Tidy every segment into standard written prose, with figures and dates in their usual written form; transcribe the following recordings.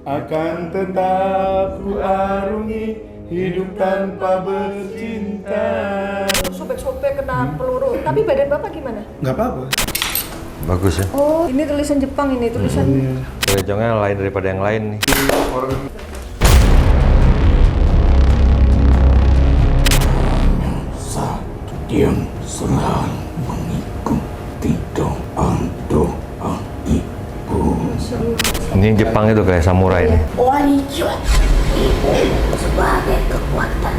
Akan tetap ku arungi hidup tanpa bercinta. Sobek-sobek kena peluru. Tapi badan Bapak gimana? Nggak apa-apa. Bagus ya. Oh, ini tulisan Jepang ini, tulisan. Gerejonnya lain daripada yang lain nih. Satu diam selalu mengikuti doa ibu. Ini Jepang itu kayak samurai nih. Konnichiwa, ibu sebagai kekuatan.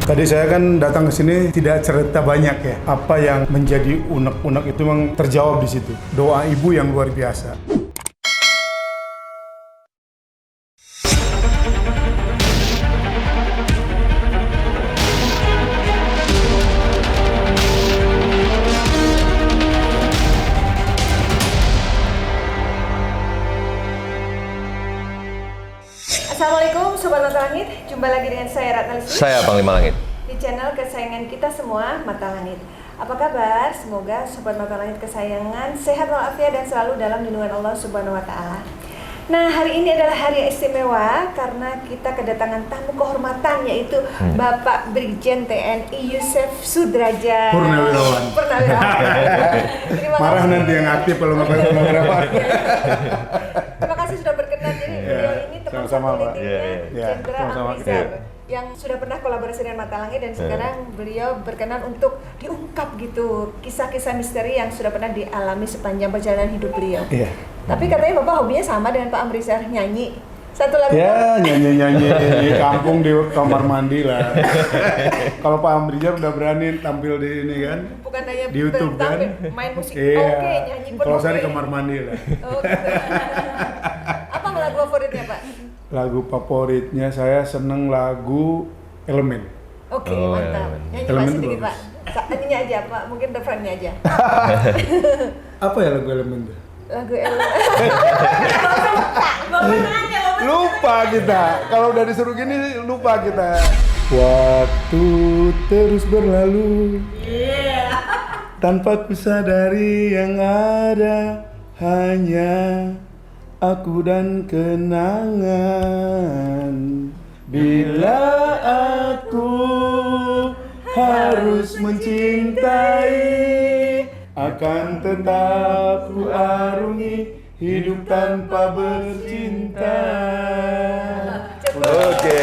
Tadi saya kan datang ke sini tidak cerita banyak ya. Apa yang menjadi unek-unek itu memang terjawab di situ. Doa ibu yang luar biasa. Assalamualaikum Sobat Mata Langit, jumpa lagi dengan saya Ratna Listy Saya Panglima Langit. di channel kesayangan kita semua, Mata Langit. Apa kabar? Semoga Sobat Mata Langit kesayangan sehat walafiat dan selalu dalam lindungan Allah Subhanahu wa Ta'ala. Nah, hari ini adalah hari yang istimewa karena kita kedatangan tamu kehormatan yaitu Bapak Brigjen TNI Yusef Sudrajat Purnawirawan. Terima Marah kasih. nanti yang aktif kalau nggak pakai purnawirawan. Terima kasih sudah berkenan. Jadi beliau ini teman sama-sama, Pak. politiknya Iya, Jenderal sama-sama. Afrizal yang sudah pernah kolaborasi dengan Mata Langit dan sekarang beliau berkenan untuk diungkap gitu kisah-kisah misteri yang sudah pernah dialami sepanjang perjalanan hidup beliau. Iya. Tapi katanya Bapak hobinya sama dengan Pak Amrizar, nyanyi. Satu lagu. Ya, nyanyi-nyanyi di kampung di kamar mandi lah. Kalau Pak Amrizar udah berani tampil di ini kan, Bukan hanya di YouTube kan. tampil, main musik. Iya. Oke, nyanyi pun. Kalau saya di oke. kamar mandi lah. Oh, gitu. Apa lagu favoritnya, Pak? Lagu favoritnya saya seneng lagu Elemen. Oke, Oh, mantap. iya. Nyanyi Elemen Pak itu sedikit, Pak. bagus. Ininya aja, Pak. Mungkin refrainnya aja. Apa ya lagu Elemen itu? Lagu Elemen. Lupa kita. Kalau udah disuruh gini lupa kita. Waktu terus berlalu. Tanpa ku sadari yang ada hanya aku dan kenangan. Bila aku harus mencintai, akan tetap ku arungi hidup tanpa bercinta. Oke.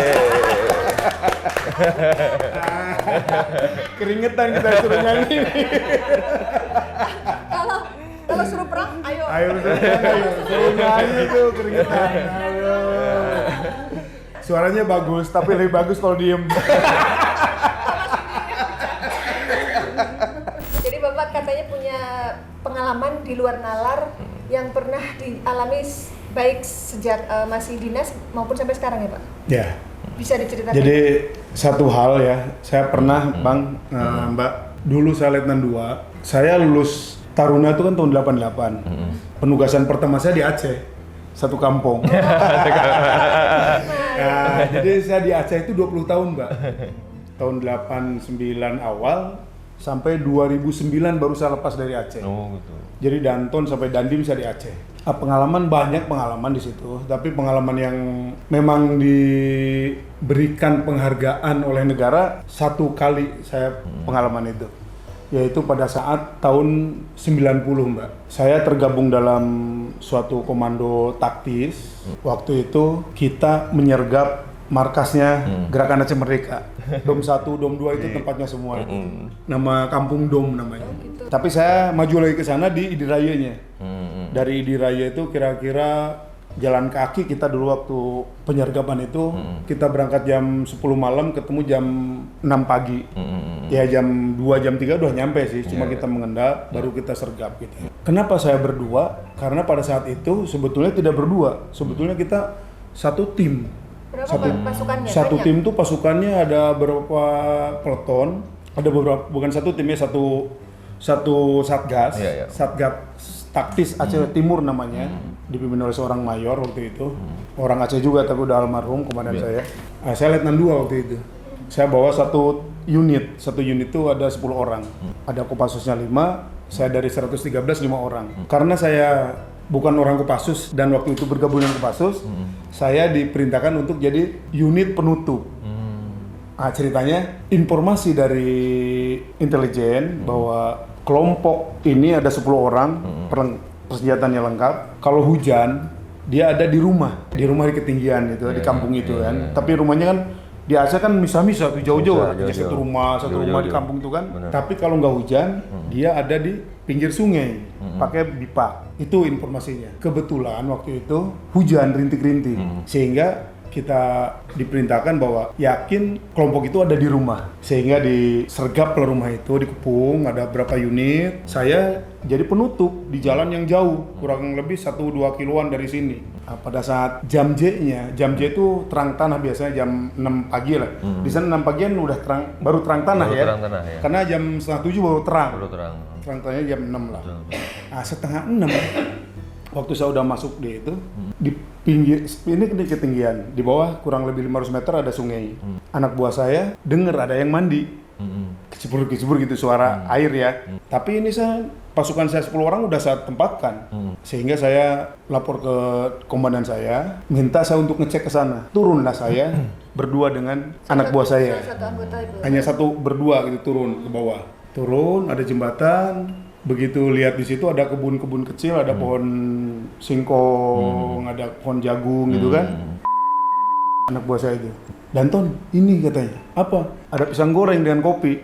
Keringetan kita suruh nyanyi. Kalau suruh perang, ayo. Ayo suruh nyanyi tuh keringetan. Ayo. Suaranya bagus, tapi lebih bagus kalau diem. Jadi Bapak katanya punya pengalaman di luar nalar yang pernah dialami baik sejak masih dinas maupun sampai sekarang ya Pak? Ya. Bisa diceritakan? Jadi satu hal ya, saya pernah Bang, Mbak, dulu saya Letnan 2, saya lulus Taruna itu kan tahun 88. Penugasan pertama saya di Aceh, satu kampung. Nah, jadi saya di Aceh itu 20 tahun Mbak. Tahun 89 awal sampai 2009 baru saya lepas dari Aceh. Oh gitu. Jadi Danton sampai Dandim saya di Aceh. Pengalaman banyak pengalaman di situ, tapi pengalaman yang memang diberikan penghargaan oleh negara satu kali saya pengalaman itu, yaitu pada saat tahun 90 Mbak. Saya tergabung dalam suatu komando taktis. Waktu itu kita menyergap markasnya Gerakan Aceh Merdeka. Dom 1, Dom 2 itu tempatnya semua. Nama kampung Dom namanya. Tapi saya maju lagi ke sana di Idirayanya. Dari Idiraya itu kira-kira jalan kaki kita dulu waktu penyergapan itu kita berangkat jam 10 malam ketemu jam 6 pagi. Ya jam 2 jam 3 udah nyampe sih, cuma kita mengendap baru kita sergap gitu. Kenapa saya berdua? Karena pada saat itu sebetulnya tidak berdua. Sebetulnya kita satu tim. Berapa Pak pasukannya? Satu Banyak? tim tuh pasukannya ada berapa peleton, ada beberapa, bukan satu tim ya, satu satgas, Iya, iya. satgas taktis Aceh Timur namanya, dipimpin oleh seorang mayor waktu itu, orang Aceh juga tapi udah almarhum komandan saya. Saya Letnan 2 waktu itu. Saya bawa satu unit itu ada 10 orang, ada Kopassusnya 5, saya dari 113 5 orang. Karena saya bukan orang Kopassus dan waktu itu bergabung dengan Kopassus, saya diperintahkan untuk jadi unit penutup. Nah, ceritanya informasi dari intelijen bahwa kelompok ini ada 10 orang, persenjataannya lengkap. Kalau hujan, dia ada di rumah di ketinggian itu, di kampung itu kan. Tapi rumahnya kan di Aceh kan misah-misah tuh jauh-jauh, satu rumah di kampung itu kan. Bener. Tapi kalau nggak hujan, dia ada di pinggir sungai, pakai pipa. Itu informasinya. Kebetulan waktu itu hujan rintik-rintik, sehingga kita diperintahkan bahwa yakin kelompok itu ada di rumah, sehingga disergap ke rumah itu, dikepung, ada berapa unit. Saya jadi penutup di jalan yang jauh, kurang lebih 1-2 kiloan dari sini. Nah, pada saat jam J-nya, jam J itu terang tanah biasanya jam 6 pagi lah. Di sana 6 pagian udah baru terang tanah ya. Terang tanah, ya. Karena jam 6:30 baru terang. Baru terang. Terang tanahnya jam 6 lah. Nah, setengah 6 waktu saya udah masuk di itu, di pinggir ini di ketinggian, di bawah kurang lebih 500 meter ada sungai. Anak buah saya dengar ada yang mandi, kecebur gitu suara air ya. Tapi ini pasukan saya 10 orang udah saya tempatkan, sehingga saya lapor ke komandan saya, minta saya untuk ngecek ke sana. Turunlah saya berdua dengan anak buah saya, Salah satu anggota itu. hanya satu berdua gitu turun ke bawah. Turun ada jembatan. Begitu lihat di situ ada kebun-kebun kecil, ada pohon singkong, ada pohon jagung gitu kan. Anak buah saya itu, Danton, ini katanya, apa? Ada pisang goreng dengan kopi.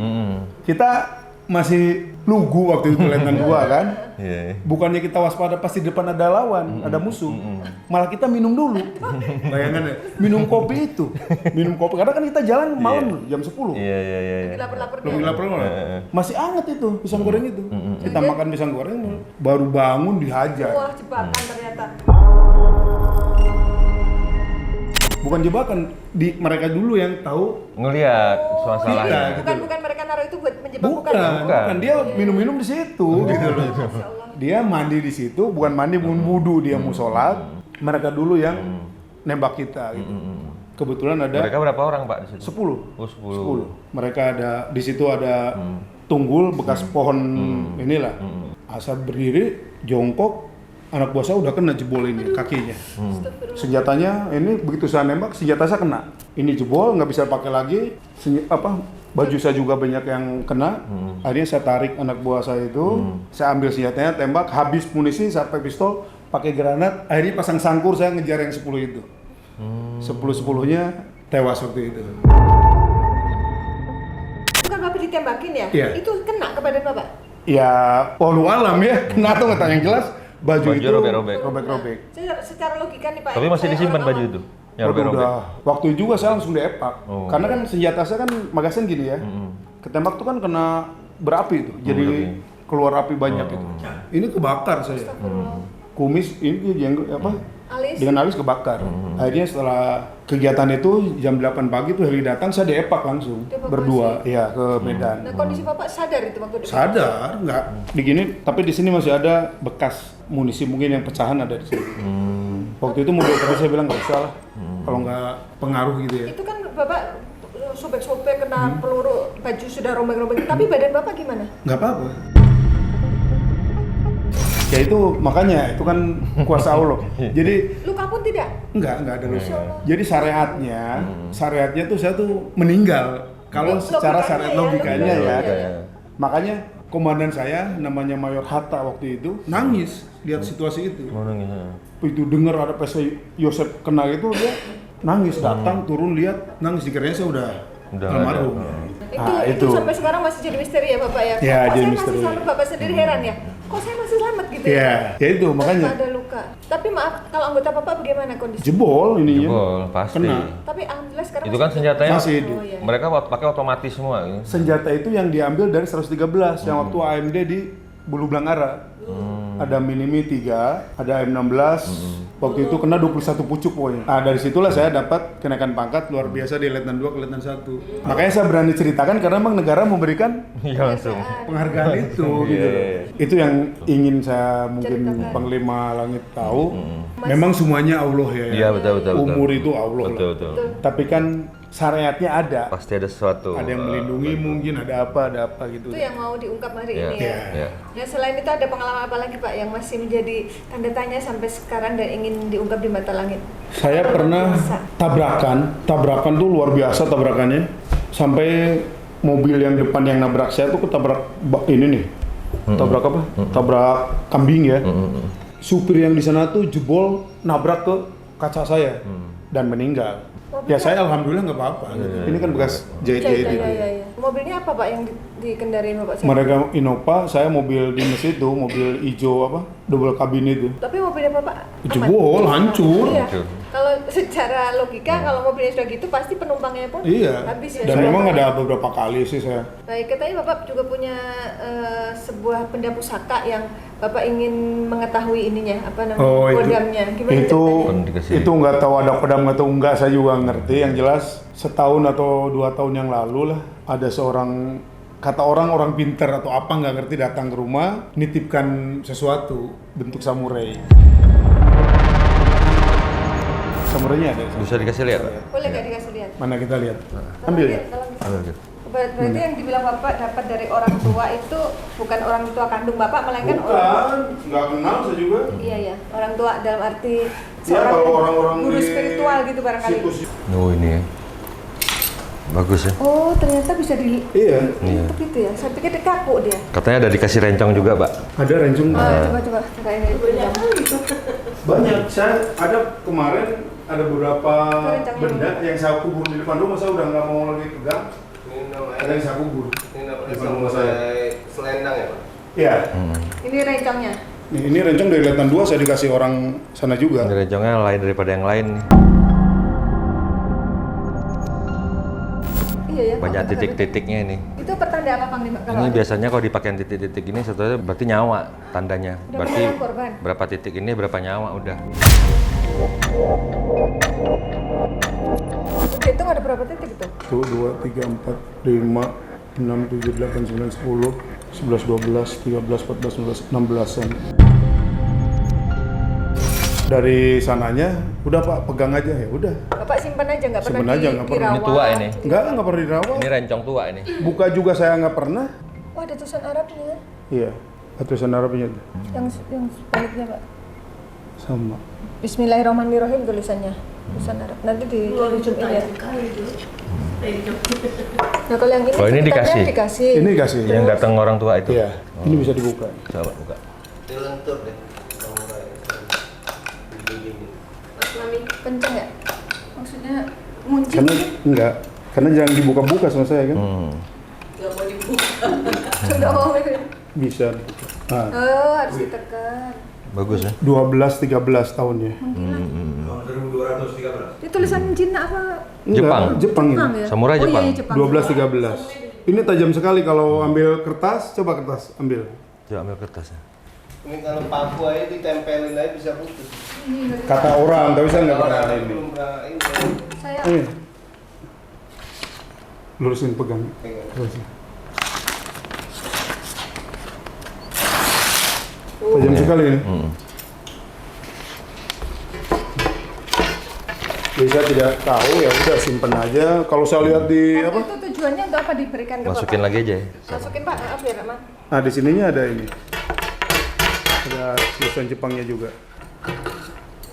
Kita masih lugu waktu itu Letnan 2 kan. Bukannya kita waspada pasti depan ada lawan, ada musuh. Malah kita minum dulu. Bayangan ya, minum kopi itu. Minum kopi karena kan kita jalan malam jam 10. Iya. Lapar-lapar Belum dia. lapar masih hangat itu pisang goreng itu. Kita makan pisang goreng baru bangun dihajar. Wah, jebakan ternyata. Bukan jebakan, mereka dulu yang tahu. Ngelihat Iya, suasalahnya. Bukan mereka naruh itu buat menjebak, Bukan. Dia minum-minum di situ gitu loh. Masya Allah. Dia mandi di situ, bukan mandi, bukan wudu, dia mau sholat. Mereka dulu yang nembak kita gitu. Kebetulan ada Mereka berapa orang, Pak, di situ? 10. Oh, 10. Mereka ada di situ ada tunggul bekas pohon inilah. Asal berdiri jongkok, anak buah saya udah kena jebol ini kakinya. Astagfirullah. Senjatanya ini begitu saya nembak, senjata saya kena. Ini jebol, nggak bisa pakai lagi. Baju saya juga banyak yang kena. Akhirnya saya tarik anak buah saya itu, saya ambil senjatanya, tembak, habis munisi, sampai pistol, pakai granat. Akhirnya pasang sangkur, saya ngejar yang 10 itu. 10-10-nya tewas waktu itu. Bukan Bapak ditembakin ya? Iya. Itu kena ke badan Bapak? Ya, walau alam ya, kena atau nggak yang jelas. Baju itu robek-robek. robek-robek. Secara logika nih Pak. Tapi masih saya disimpan orang baju awam. itu? Yang Waduh, robek-robek? udah. Waktu itu juga saya langsung diepak. Oh. Karena kan senjata saya kan magasin gini ya. Ketembak tuh kan kena berapi itu. Jadi keluar api banyak itu. Ini kebakar saya. Kumis ini Alis. dengan alis kebakar. Akhirnya setelah kegiatan itu jam 8 pagi tuh heli datang, saya diepak langsung Dievakuasi. berdua ya ke Medan. Nah, kondisi Bapak sadar itu waktu itu? Sadar, enggak. Begini, tapi di sini masih ada bekas munisi mungkin yang pecahan ada di sini. Waktu itu mobil tadi saya bilang nggak usah lah, kalau nggak pengaruh gitu ya. Itu kan Bapak sobek-sobek kena peluru, baju sudah robek-robek. Tapi badan Bapak gimana? Nggak apa-apa. Ya itu makanya itu kan kuasa Allah. Jadi Luka pun tidak? enggak ada luka. Masya Allah. Jadi syariatnya tuh saya tuh meninggal. Kalau secara syariat logikanya ya. Makanya komandan saya namanya Mayor Hatta waktu itu nangis lihat situasi itu. Oh, nangis, ya. Itu dengar ada PC Yosef kena itu dia nangis, datang turun lihat nangis, dikiranya saya udah almarhum. Itu sampai sekarang masih jadi misteri ya Bapak ya? Ya, Kok jadi saya misteri. masih selamat, Bapak sendiri heran ya? Kok saya masih selamat gitu Ya itu makanya Tanpa ada luka. Tapi maaf, kalau anggota Bapak bagaimana kondisi? jebol ininya. Jebol, pasti. Kena. Tapi alhamdulillah sekarang Itu kan masih- senjatanya Masih Oh, iya. mereka pakai otomatis semua gitu. Senjata itu yang diambil dari 113 yang waktu AMD di Bulu Blangara. Ada Minimi 3, ada M16. Waktu itu kena 21 pucuk pokoknya. Nah, dari situlah saya dapat kenaikan pangkat luar biasa di Letnan 2 ke Letnan 1. Makanya saya berani ceritakan karena memang negara memberikan Iya langsung. penghargaan itu gitu. Itu yang ingin saya mungkin Ceritakan. Panglima Langit tahu. Memang semuanya Allah ya. Iya, betul. Umur itu Allah Betul, lah. betul. Tapi kan syariatnya ada. Pasti ada sesuatu. Ada yang melindungi mungkin, ada apa gitu. Itu yang mau diungkap hari Iya. ini ya. Iya. Nah selain itu ada pengalaman apa lagi Pak yang masih menjadi tanda tanya sampai sekarang dan ingin diungkap di mata langit? Saya pernah tabrakan tuh luar biasa tabrakannya. Sampai mobil yang depan yang nabrak saya tuh ketabrak ini nih. Tabrak apa? Tabrak kambing ya. Supir yang di sana tuh jebol nabrak ke kaca saya dan meninggal. Ya saya alhamdulillah nggak apa-apa. Ini kan bekas jahit-jahit itu. Iya. Mobilnya apa Pak yang dikendarain Bapak? Mereka Innova, saya mobil dinas itu, mobil hijau apa? Double kabin itu. Tapi mobilnya Bapak aman? Jebol, hancur. Iya. Hancur. Kalau secara logika kalau mobilnya sudah gitu pasti penumpangnya pun Iya. habis ya. Dan Saya memang tahu. ada beberapa kali sih saya. Baik, katanya Bapak juga punya sebuah benda pusaka yang Bapak ingin mengetahui ininya, apa namanya, Oh, kodamnya. Gimana itu Kan dikasih. itu nggak tahu ada pedang atau enggak, saya juga ngerti. Yang jelas setahun atau 2 tahun yang lalu lah ada seorang, kata orang pinter atau apa nggak ngerti, datang ke rumah nitipkan sesuatu bentuk samurai. Samurainya ada. Bisa dikasih lihat, Pak? Boleh nggak dikasih lihat? Mana kita lihat? Ambil ya. Ambil gitu. Berarti yang dibilang Bapak dapat dari orang tua itu bukan orang tua kandung Bapak, melainkan orang nggak kenal saya juga. Iya, orang tua dalam arti Ya seorang kalau orang-orang guru di spiritual gitu barangkali. situs- Oh, ini ya. Bagus ya. Oh, ternyata bisa di Iya, Iya. gitu ya. Saya pikir kaku dia. Katanya ada dikasih rencong juga, Pak. ada rencong. Coba ini. Banyak. Saya ada kemarin ada beberapa Rencong benda yang saya kubur di depan rumah, saya udah nggak mau lagi pegang. Ada yang saya kubur Ini namanya di depan rumah saya. selendang ya Pak? Iya. Ini rencongnya. Ini rencong dari Letan 2 saya dikasih orang sana juga. Ini rencongnya lain daripada yang lain nih. Iya ya. Banyak kalau titik-titiknya ini. Itu pertanda apa Panglima? Ini biasanya kalau dipakai titik-titik ini sebetulnya berarti nyawa tandanya. Udah Berarti menelan korban. berapa titik ini berapa nyawa udah. Hitung ada berapa titik itu? 1, 2, 3, 4, 5, 6, 7, 8, 9, 10, 11, 12, 13, 14, 15, 16-an. Dari sananya, udah Pak, pegang aja ya, udah. Bapak simpan aja nggak pernah Simpan aja, nggak pernah. Ini tua ini. Nggak pernah dirawat. Ini rencong tua ini. Buka juga saya nggak pernah. Oh ada tulisan Arabnya. Iya, tulisan Arabnya tuh. Yang sebaliknya Pak. Sama. Bismillahirrahmanirrahim tulisannya. Tulisan Arab. Nanti di ujung ini ya. Nah kalau yang ini, Oh, ini sekitarnya dikasih. Ini kasih. Yang datang orang tua itu. Iya, ini bisa dibuka. Coba buka. Dilentur deh samurai. kenceng ya? Maksudnya ngunci? Karena enggak, karena jangan dibuka-buka sama saya kan. Sudah mau Bisa. Nah, Oh harus ditekan. Bagus ya. 12-13 tahunnya. Tahun 1213. Itu tulisan Cina apa? Enggak, Jepang. Jepang ini. Jepang ya? Samurai Oh, Jepang. Iya, Jepang. 12-13. Ini tajam sekali kalau ambil kertas, coba kertas ambil. Coba ambil kertasnya. Ini kalau paku aja ditempelin aja bisa putus. Kata orang, tapi saya nggak pernah ini. Belum pernah ini. Saya Ini. Lurusin pegang. Pegang. Lurusin. Tajam sekali ini. Jadi saya tidak tahu, ya udah simpen aja. Kalau saya lihat di apa? itu tujuannya untuk apa diberikan ke Masukin Bapak? lagi aja ya. Masukin Pak, maaf ya Rahman. Nah di sininya ada ini. Ada tulisan Jepangnya juga.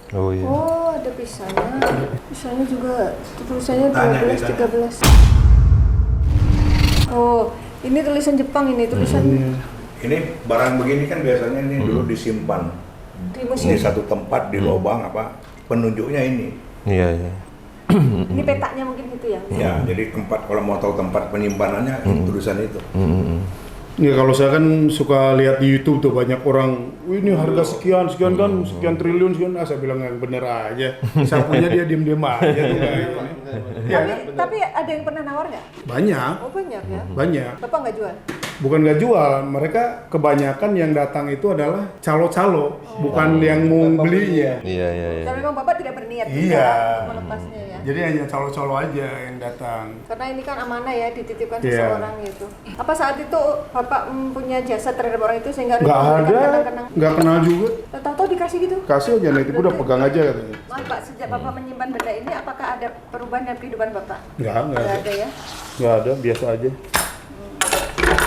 Oh iya. Oh ada pisahnya. Pisahnya juga tulisannya Tanya, 12, 13. Oh ini tulisan Jepang ini tulisan Ini barang begini kan biasanya ini dulu disimpan di di museum. satu tempat di lubang apa penunjuknya ini. Iya iya. Ini petanya mungkin gitu ya. Ya, jadi tempat kalau mau tahu tempat penyimpanannya tulisan itu. Ya kalau saya kan suka lihat di YouTube tuh banyak orang, "Wih, ini harga sekian kan, sekian triliun sekian." Ah, saya bilang yang bener aja. Saya punya dia diem-diem aja tuh kayak gini. Ya, kan? Tapi ada yang pernah nawar nggak? Banyak, Oh banyak ya. banyak. Bapak nggak jual? Bukan nggak jual, mereka kebanyakan yang datang itu adalah calo-calo, bukan yang mau belinya. Iya. Karena memang Bapak tidak berniat Iya. juga untuk melepasnya ya. Jadi hanya calo-calo aja yang datang. Karena ini kan amanah ya, dititipkan Iya. seseorang gitu. Apa saat itu Bapak punya jasa terhadap orang itu sehingga Nggak ada, kenang-kenang? nggak kenal juga. Tahu-tahu dikasih gitu? Kasih aja, nanti udah pegang aja katanya. Maaf Pak, sejak Bapak menyimpan benda ini, apakah ada perubahan dalam kehidupan Bapak? Nggak Nggak ada. ada ya? Nggak ada, biasa aja.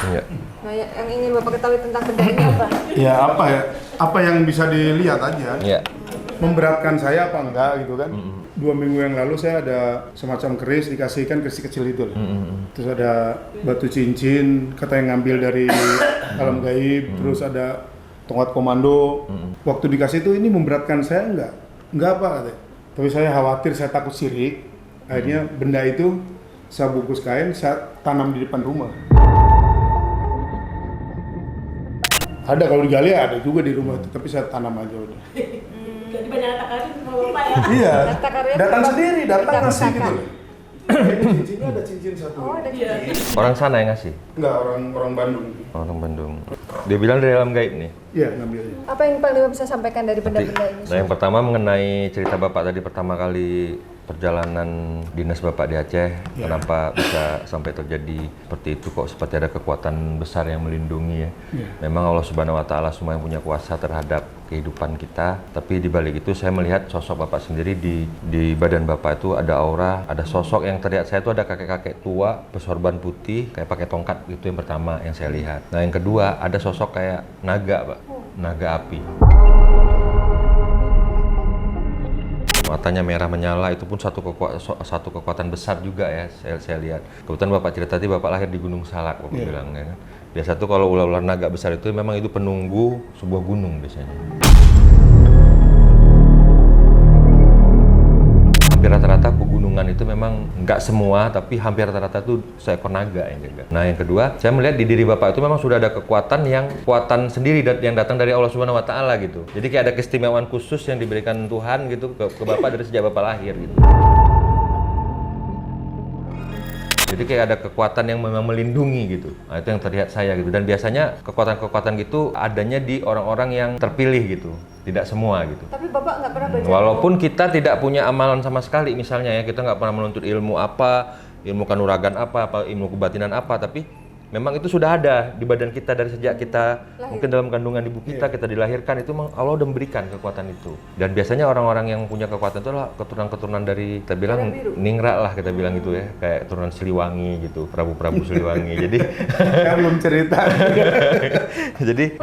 Iya. Nah, yang ingin Bapak ketahui tentang benda ini apa? Ya apa ya? Apa yang bisa dilihat aja. Iya. Memberatkan saya apa enggak gitu kan. 2 minggu yang lalu saya ada semacam keris, dikasihkan keris kecil itu loh. Terus ada batu cincin, kata yang ngambil dari alam gaib, terus ada tongkat komando. Waktu dikasih itu ini memberatkan saya enggak? Enggak apa katanya. Tapi saya khawatir, saya takut syirik. Akhirnya benda itu saya bungkus kain, saya tanam di depan rumah. Ada kalau digali ada juga di rumah itu, tapi saya tanam aja udah. Jadi banyak harta karun sama bapak ya. Iya. Harta karun Datang Bapak sendiri, datang tidak ngasih masakan. gitu loh. Ini cincinnya ada cincin satu. Oh, ada cincin. Orang sana yang ngasih? Enggak, orang Bandung. Orang Bandung. Dia bilang dari alam gaib nih. Iya, ngambilnya. Apa yang paling Bapak bisa sampaikan dari benda-benda ini? Nah, yang pertama mengenai cerita Bapak tadi pertama kali perjalanan dinas Bapak di Aceh, kenapa bisa sampai terjadi seperti itu, kok seperti ada kekuatan besar yang melindungi ya. Memang Allah Subhanahu wa taala semua yang punya kuasa terhadap kehidupan kita, tapi di balik itu saya melihat sosok Bapak sendiri di badan Bapak itu ada aura, ada sosok yang terlihat saya itu ada kakek-kakek tua bersorban putih kayak pakai tongkat, itu yang pertama yang saya lihat. Nah, yang kedua ada sosok kayak naga, Pak. Naga api. Matanya merah menyala, itu pun satu kekuatan besar juga ya, saya lihat. Kebetulan Bapak cerita tadi Bapak lahir di Gunung Salak, Bapak bilang ya kan. Biasa tuh kalau ular-ular naga besar itu memang itu penunggu sebuah gunung biasanya. Hampir rata-rata pegunungan itu memang nggak semua, tapi hampir rata-rata itu seekor naga yang jaga. Nah, yang kedua, saya melihat di diri Bapak itu memang sudah ada kekuatan sendiri yang datang dari Allah Subhanahu wa taala gitu. Jadi kayak ada keistimewaan khusus yang diberikan Tuhan gitu ke Bapak dari sejak Bapak lahir gitu. Jadi kayak ada kekuatan yang memang melindungi gitu. Nah, itu yang terlihat saya gitu. Dan biasanya kekuatan-kekuatan gitu adanya di orang-orang yang terpilih gitu. Tidak semua gitu. Tapi Bapak nggak pernah baca Walaupun kita tidak punya amalan sama sekali, misalnya ya, kita nggak pernah menuntut ilmu apa, ilmu kanuragan apa ilmu kebatinan apa, tapi memang itu sudah ada di badan kita dari sejak kita mungkin dalam kandungan ibu kita dilahirkan, itu memang Allah udah memberikan kekuatan itu. Dan biasanya orang-orang yang punya kekuatan itu adalah keturunan-keturunan dari, kita bilang ningrat lah, kita bilang gitu ya, kayak keturunan Siliwangi gitu, Prabu Siliwangi. Jadi Saya belum cerita.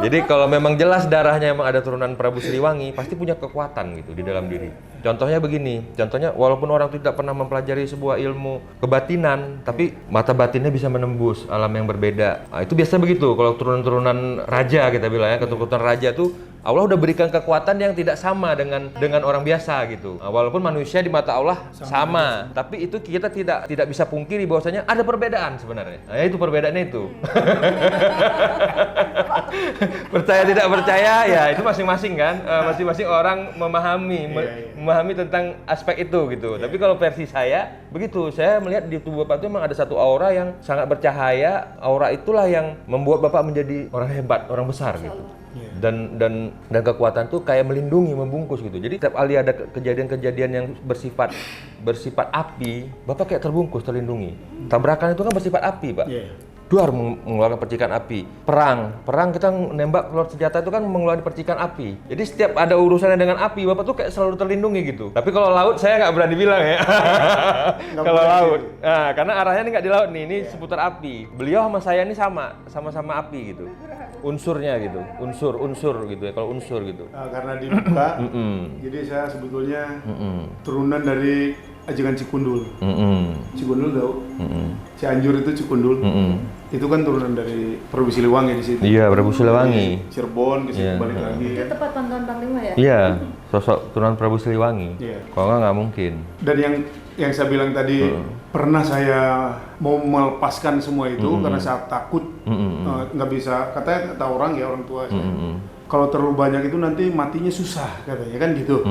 jadi kalau memang jelas darahnya emang ada turunan Prabu Siliwangi, pasti punya kekuatan gitu di dalam diri. Contohnya begini, walaupun orang itu tidak pernah mempelajari sebuah ilmu kebatinan, tapi mata batinnya bisa menembus alam yang berbeda. Nah, itu biasa begitu. Kalau turunan-turunan raja, kita bilang ya, keturunan raja tuh Allah udah berikan kekuatan yang tidak sama dengan orang biasa gitu. Nah, walaupun manusia di mata Allah sama, tapi itu kita tidak bisa pungkiri bahwasanya ada perbedaan sebenarnya. Nah, itu perbedaannya itu. Percaya tidak percaya ya itu masing-masing kan, masing-masing orang memahami tentang aspek itu gitu. Tapi kalau versi saya begitu, saya melihat di tubuh Bapak itu memang ada satu aura yang sangat bercahaya. Aura itulah yang membuat Bapak menjadi orang hebat, orang besar gitu. Dan kekuatan tuh kayak melindungi, membungkus gitu. Jadi setiap kali ada kejadian-kejadian yang bersifat api, Bapak kayak terbungkus, terlindungi. Tabrakan itu kan bersifat api, Pak. Duar mengeluarkan percikan api. Perang kita nembak keluar senjata itu kan mengeluarkan percikan api. Jadi setiap ada urusannya dengan api, Bapak tuh kayak selalu terlindungi gitu. Tapi kalau laut saya nggak berani bilang ya. Kalau laut, nah, karena arahnya ini nggak di laut nih, ini seputar api. Beliau sama saya ini sama-sama api gitu. Unsurnya gitu, unsur gitu ya, kalau unsur gitu. Karena dibuka, jadi saya sebetulnya turunan dari ajengan Cikundul. Cikundul tahu? Cianjur itu Cikundul. Itu kan turunan dari Prabu Siliwangi di situ. Iya, Prabu Siliwangi. Cirebon, di situ balik lagi. itu tempat Pantuan Panglima ya? Iya, sosok turunan Prabu Siliwangi. Iya. Kalau nggak mungkin. Dan yang saya bilang tadi, pernah saya mau melepaskan semua itu karena saya takut nggak bisa, katanya kata orang tua saya. Kalau terlalu banyak itu nanti matinya susah katanya kan gitu.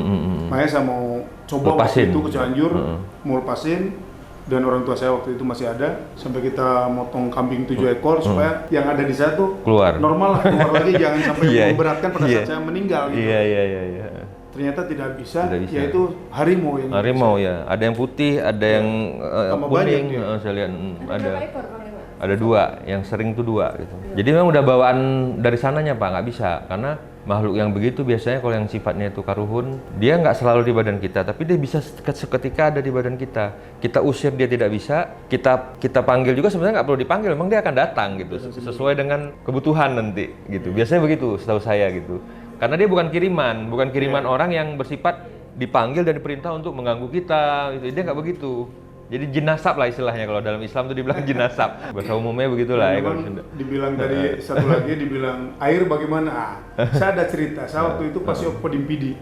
Makanya saya mau coba waktu itu ke Cianjur, mau lepasin. dan orang tua saya waktu itu masih ada, sampai kita motong kambing 7 ekor supaya yang ada di saya tuh Keluar. normal lah, keluar lagi, jangan sampai Iya. memberatkan pada Iya. saat saya meninggal gitu. Iya. Ternyata tidak bisa, Tidak bisa. yaitu harimau yang Harimau ya, ada yang putih, ada yang Sama banyak kuning, dia. saya lihat ada. berapa ekor Bang Lima? Ada 2, yang sering tuh 2 gitu. Jadi memang udah bawaan dari sananya Pak, nggak bisa. Karena makhluk yang begitu biasanya kalau yang sifatnya itu karuhun, dia nggak selalu di badan kita, tapi dia bisa seketika ada di badan kita. Kita usir dia tidak bisa, kita panggil juga sebenarnya nggak perlu dipanggil, memang dia akan datang gitu, sesuai dengan kebutuhan nanti gitu. Biasanya begitu, setahu saya gitu. Karena dia bukan kiriman orang yang bersifat dipanggil dan diperintah untuk mengganggu kita, gitu. Dia nggak begitu. Jadi jinasab lah istilahnya, kalau dalam Islam itu dibilang jinasab. Bahasa umumnya begitulah ya. Memang dibilang tadi satu lagi dibilang air bagaimana? Saya ada cerita. Saya waktu itu pas Kodimpidi.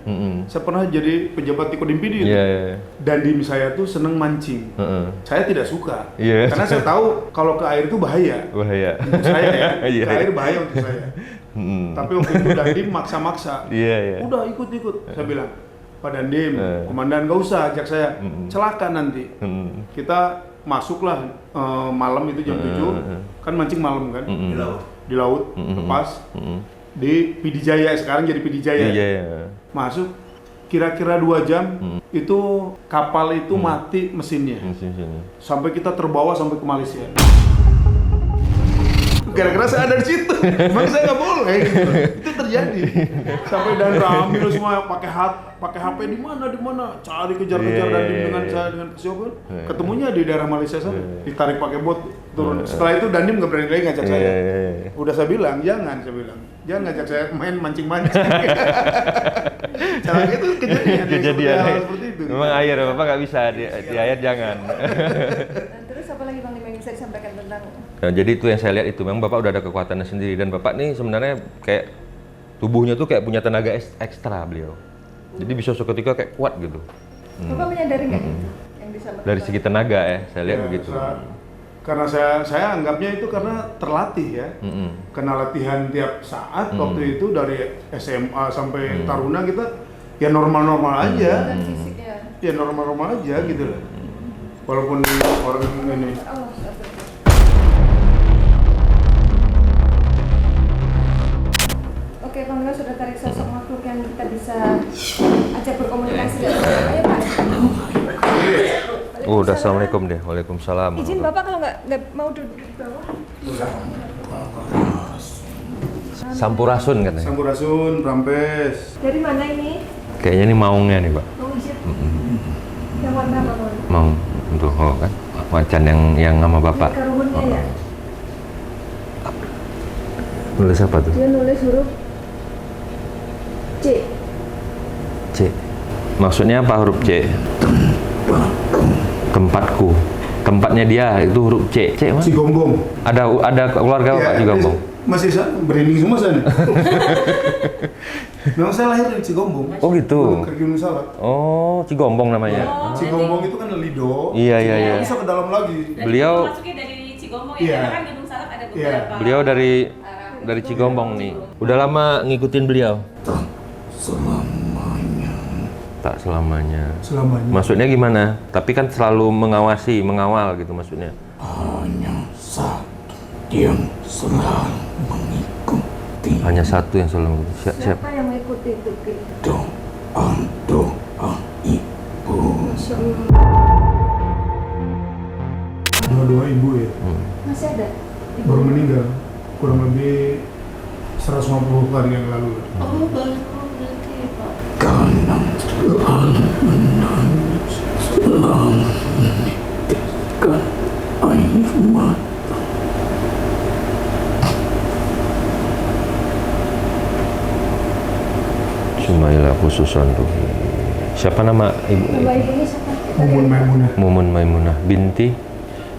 Saya pernah jadi pejabat di Kodimpidi itu. Iya. Dan di saya tuh seneng mancing. Saya tidak suka. Iya. Karena saya tahu kalau ke air itu bahaya. Bahaya. Untuk saya ya. Iya. Ke air bahaya untuk saya. Tapi waktu itu Dandim maksa-maksa. Iya. Udah ikut. Saya bilang, Pak Dandim, komandan gak usah ajak saya, celaka nanti. Kita masuklah malam itu jam 7, kan mancing malam kan, di laut, lepas, di Pidijaya, sekarang jadi Pidijaya. Iya. Masuk, kira-kira 2 jam, itu kapal itu mati mesinnya. Sini. Sampai kita terbawa sampai ke Malaysia. Gara-gara saya ada di situ, memang saya nggak boleh gitu. Itu terjadi. Sampai dan Ramil semua pakai HP di mana, cari kejar-kejar Dandim dengan siapa? Ketemunya di daerah Malaysia sana, ditarik pakai bot turun. Setelah itu Dandim nggak berani lagi ngajak saya. Udah saya bilang, jangan ngajak saya main mancing-mancing. Cara itu kejadian seperti itu. Memang air Bapak nggak bisa di air jangan. Dan terus apa lagi Bang Lima yang bisa disampaikan tentang Nah, jadi itu yang saya lihat itu memang Bapak udah ada kekuatannya sendiri dan Bapak nih sebenarnya kayak tubuhnya tuh kayak punya tenaga ekstra beliau. Jadi bisa seketika kayak kuat gitu. Bapak menyadari nggak itu yang bisa Dari segi tenaga ya, saya lihat Ya, begitu. Karena saya anggapnya itu karena terlatih ya. Karena latihan tiap saat waktu itu dari SMA sampai Taruna kita ya normal-normal aja. dan fisiknya? Ya normal-normal aja gitu lah. Walaupun orang ini Allah, Oke, Bang Lima sudah tarik sosok makhluk yang kita bisa ajak berkomunikasi dengan Ayo Pak. Oh, udah assalamualaikum deh. Waalaikumsalam. Izin Bapak kalau nggak mau duduk di bawah. Sampurasun katanya. Sampurasun, Rampes. Dari mana ini? Kayaknya ini maungnya nih, Pak. Mau izin? Yang warna apa, Bang? Maung. Tuh, kan. Macan yang sama Bapak. Karuhunnya ya? Nulis apa tuh? Dia nulis huruf C. C. Maksudnya apa huruf C? Tempatku. Tempatnya dia itu huruf C. C mana? Cigombong. Ada keluarga Bapak Cigombong. Masih berinding semua saya nih. Memang saya lahir di Cigombong. Oh gitu. Kerja Gunung Salak. Oh, Cigombong namanya. Cigombong itu kan Lido. Iya. Bisa ke dalam lagi. Dan Beliau- itu masuknya dari Cigombong Iya. ya, karena kan Gunung Salak ada beberapa. Beliau dari Cigombong nih. Udah lama ngikutin beliau? Tak selamanya. Selamanya. Maksudnya gimana? Tapi kan selalu mengawal gitu maksudnya. Hanya satu yang selalu mengikuti. Siapa? Siapa yang mengikuti itu? Masya Allah. Dua ibu ya. Masih ada? Ibu? Baru meninggal. Kurang lebih 150 hari yang lalu. Oh, baru berarti Pak. Sumailah khususan tuh. Siapa nama ibu? Nama ibunya siapa? Mumun Maimunah. Mumun Maimunah binti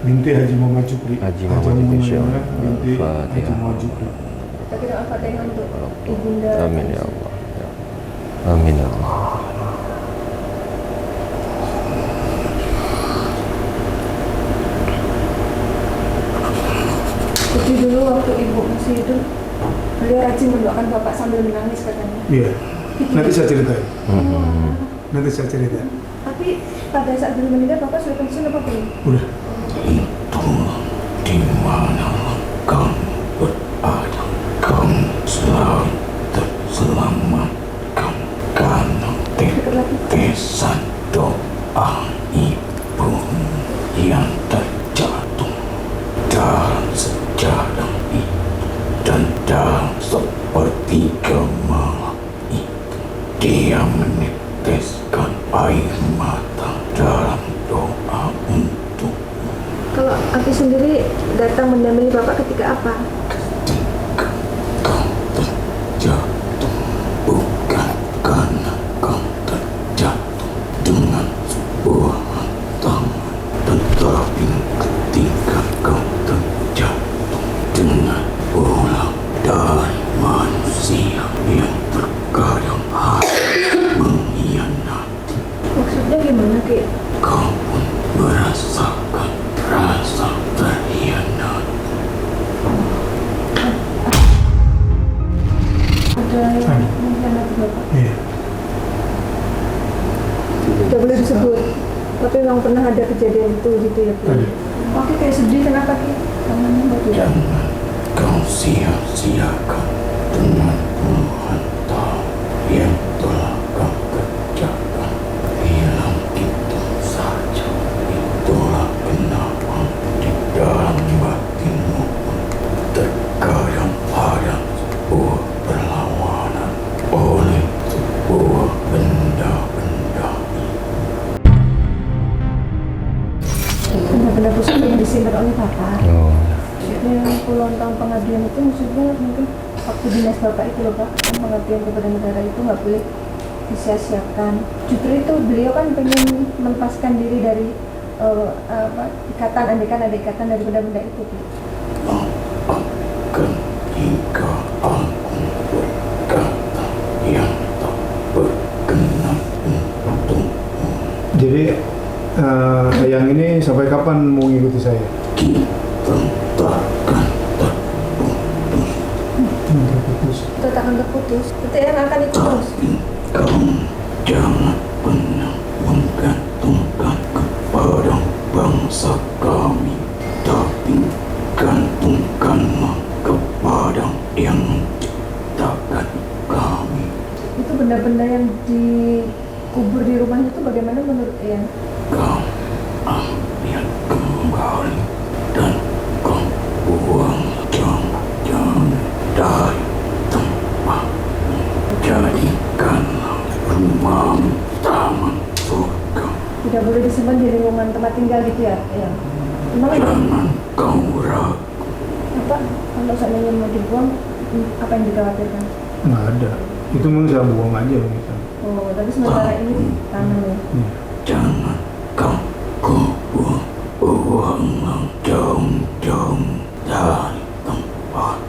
Binti Haji Muhammad Jupri. Haji Muhammad Jupri. Maimunah binti Haji Al-Fatihah. Muhammad Jupri. Kita kira Al-Fatihah untuk ibunda. Amin ya Allah. Amin ya Allah. Jadi dulu waktu ibu masih hidup, beliau rajin mendoakan bapak sambil menangis katanya. Iya. Nanti saya ceritain. Nanti saya ceritain. Tapi pada saat beliau meninggal Bapak sudah pensiun apa belum? Udah. Itu di mana kamu berada, kamu selalu terselamatkan karena tetesan doa ibu yang terjatuh dalam sejarah itu, dan dalam sepertiga malam itu dia meneteskan air mata dalam doa untuk Kalau Aki sendiri datang mendampingi Bapak ketika apa? ketika kau terjatuh, bukan karena kau terjatuh dengan sebuah hantaman, tetapi ketika kau terjatuh dengan bola dari manusia yang terkadang harus mengkhianati. Maksudnya gimana Ki? Kau pun merasakan rasa terhianat. Ada yang mengkhianati Bapak? Iya. Tidak boleh disebut. Tapi memang pernah ada kejadian itu gitu ya Ki? Ada. Oke, kayak sedih kenapa Ki? Tangannya batu. Jangan kau sia-siakan dengan puluhan tahun yang telah kau kerjakan. Hilang itu saja. Itulah kenapa di dalam batinmu terkadang ada sebuah perlawanan oleh sebuah benda-benda. Benda-benda pusaka yang disimpan oleh Bapak. Oh. Yang puluhan tahun pengabdian itu maksudnya mungkin waktu dinas Bapak itu loh Pak, pengabdian kepada negara itu nggak boleh disia-siakan. Justru itu beliau kan pengen melepaskan diri dari ikatan, andekan ada ikatan dari benda-benda itu. Maafkan jika aku berkata yang tak berkenan untukmu. Jadi yang ini sampai kapan mau ngikuti saya? Kita takkan terputus, Terputus. Itu tak akan terputus. Itu yang akan itu terus. tapi kamu jangan pernah menggantungkan kepada bangsa kami, tapi gantungkanlah kepada yang menciptakan kami. Itu benda-benda yang dikubur di rumahnya itu bagaimana menurut Eyang? Kau ambil kembali dan kau buang jauh-jauh dari tempat. Jadikanlah rumahmu taman surga. Tidak boleh disimpan di lingkungan tempat tinggal gitu ya Eyang? Emang ada Jangan kau ragu. apa kalau seandainya mau dibuang, apa yang dikhawatirkan? Nggak ada. Itu memang saya buang aja gitu. Oh, tapi sementara ini tanam ya. Iya. Jangan kau kubur, buanglah jauh-jauh dari tempat.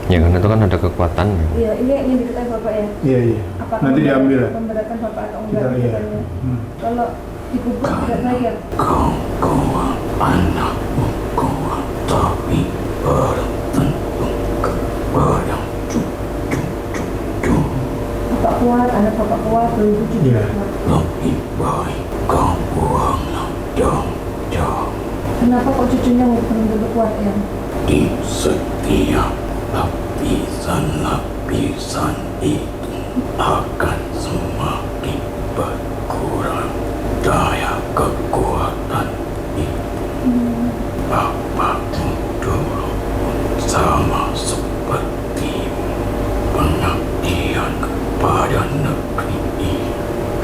Ya karena itu kan ada kekuatan. Iya, ini yang ingin diketahui Bapak ya. Iya, iya. Apakah Nanti diambil ya. memberatkan Bapak atau enggak? Kita iya. katanya. Hmm. Kalau dikubur tidak bayar. Kau kuat, anakmu kuat, tapi bertentu kepada cucu-cucu. Bapak kuat, anak Bapak kuat, belum cucu juga Iya. kuat. Lebih baik kau buanglah jauh-jauh. Kenapa kok cucunya belum tentu kuat ya? Di setiap lapisan-lapisan itu akan semakin berkurang daya kekuatan itu. Bapakmu dulu sama sepertimu, pengabdian kepada negeri ini.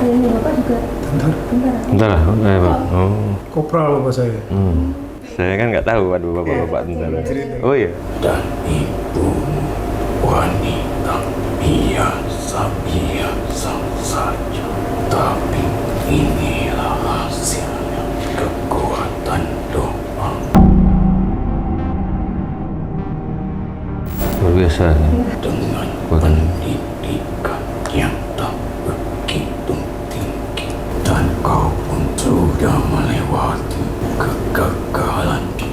Kayaknya Bapak juga Bentar. tentara. Bentar lah, Pak. Oh. Kopral bapak saya. Saya kan nggak tahu, waduh bapak-bapak tentara. Oh iya. Dan ibumu wanita biasa-biasa saja, tapi inilah hasilnya kekuatan doa. Luar biasa. Dengan pendidikan yang tak begitu tinggi, dan kau pun sudah melewati kegagalan itu.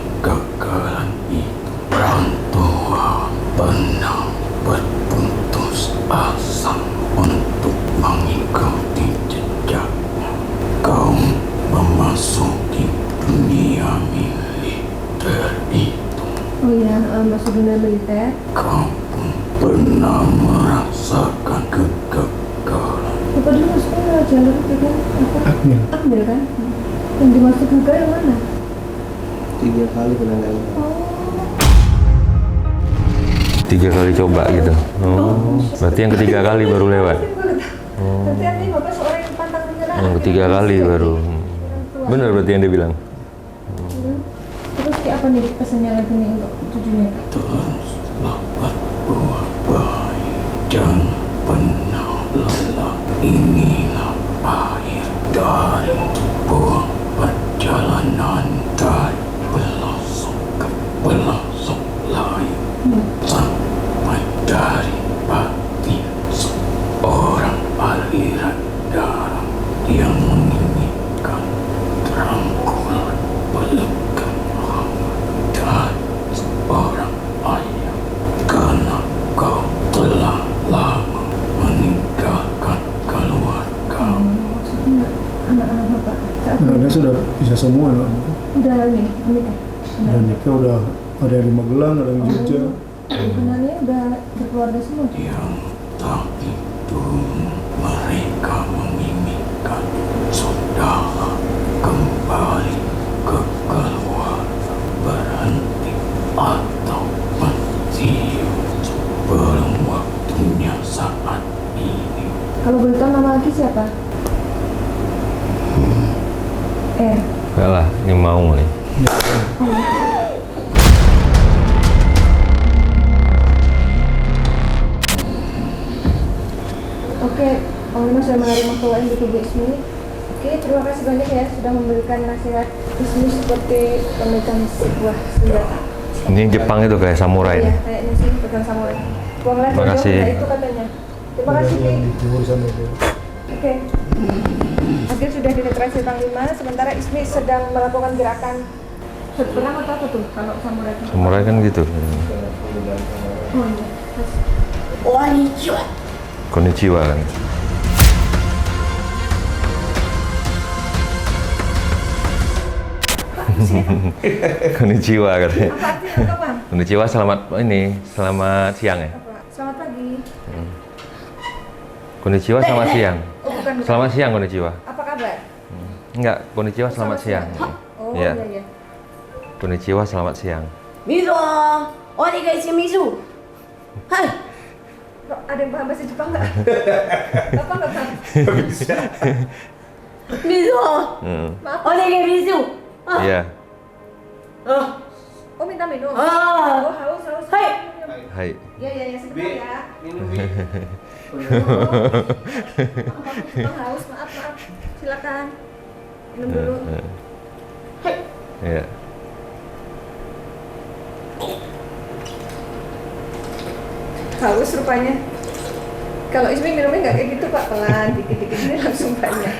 Orang tua pernah berputus asa untuk mengikuti jejaknya. Kau masuk dunia militer? Kamu pernah merasakan kegagalan. Bapak dulu masuknya jalur itu kan apa? Akmil. Akmil kan? Yang dimaksud gagal yang mana? 3 kali kena gagal. Oh. 3 kali coba gitu. Oh, berarti yang ketiga kali baru lewat. Berarti artinya Bapak seorang yang pantang menyerah. Yang ketiga kali baru. Benar berarti yang dia bilang. Terus kayak apa nih pesannya lagi nih untuk cucunya? Teruslah berbuat baik, jangan pernah lelah. Inilah akhir dari sebuah perjalanan dari pelosok ke pelosok lain, sampai dari batin seorang aliran darah yang menginginkan terangkulan pelukan hangat dari seorang ayah, karena kau telah lama meninggalkan keluarga. Maksudnya anak-anak Bapak saat Nah, dia sudah bisa semua loh. udah nih, menikah. Dan nikah udah ada yang di Magelang, ada yang di Jogja. Kenalnya udah berkeluarga semua. Yang tak itu mereka menginginkan saudara kembali ke keluarga, berhenti atau pensiun sebelum waktunya saat ini. Kalau boleh tahu nama lagi siapa? Enggak lah, ini mau nih. Oke, Om Lino sudah menerima keluhan di tubuh Ismi. Oke, terima kasih banyak ya sudah memberikan nasihat Ismi seperti pemegang sebuah senjata. Ini Jepang itu kayak samurai. Iya, kayaknya sih pegang samurai. Buanglah Terima jodoh, kasih. nah itu katanya. Terima kasih, Ki. Di timur sana itu. Oke. Agil sudah dinetrasi Panglima, sementara Ismi sedang melakukan gerakan perang atau apa tuh kalau samurai? Samurai kan gitu. Oh iya. Terus, Konnichiwa kan. Konnichiwa katanya. apa artinya kapan? Konnichiwa selamat siang ya. Apa? Selamat pagi. Konnichiwa selamat siang. Oh bukan. Selamat siang konnichiwa. Apa kabar? Enggak, konnichiwa selamat siang. Oh Iya. iya iya. Konnichiwa selamat siang. 水をお願いします。はい。 Kok ada yang paham bahasa Jepang nggak? Apa nggak paham? 水を Maaf. お願いします。 Iya. あ、 Oh minta minum. Oh Ah. haus haus. Hai. Hai. Ya ya ya sebentar Bi, ya. minum Bi. Oh, Jepang haus maaf maaf. Silakan minum dulu. Iya. Haus rupanya. Kalau Ismi minumnya nggak kayak gitu Pak, pelan dikit-dikit ini langsung banyak.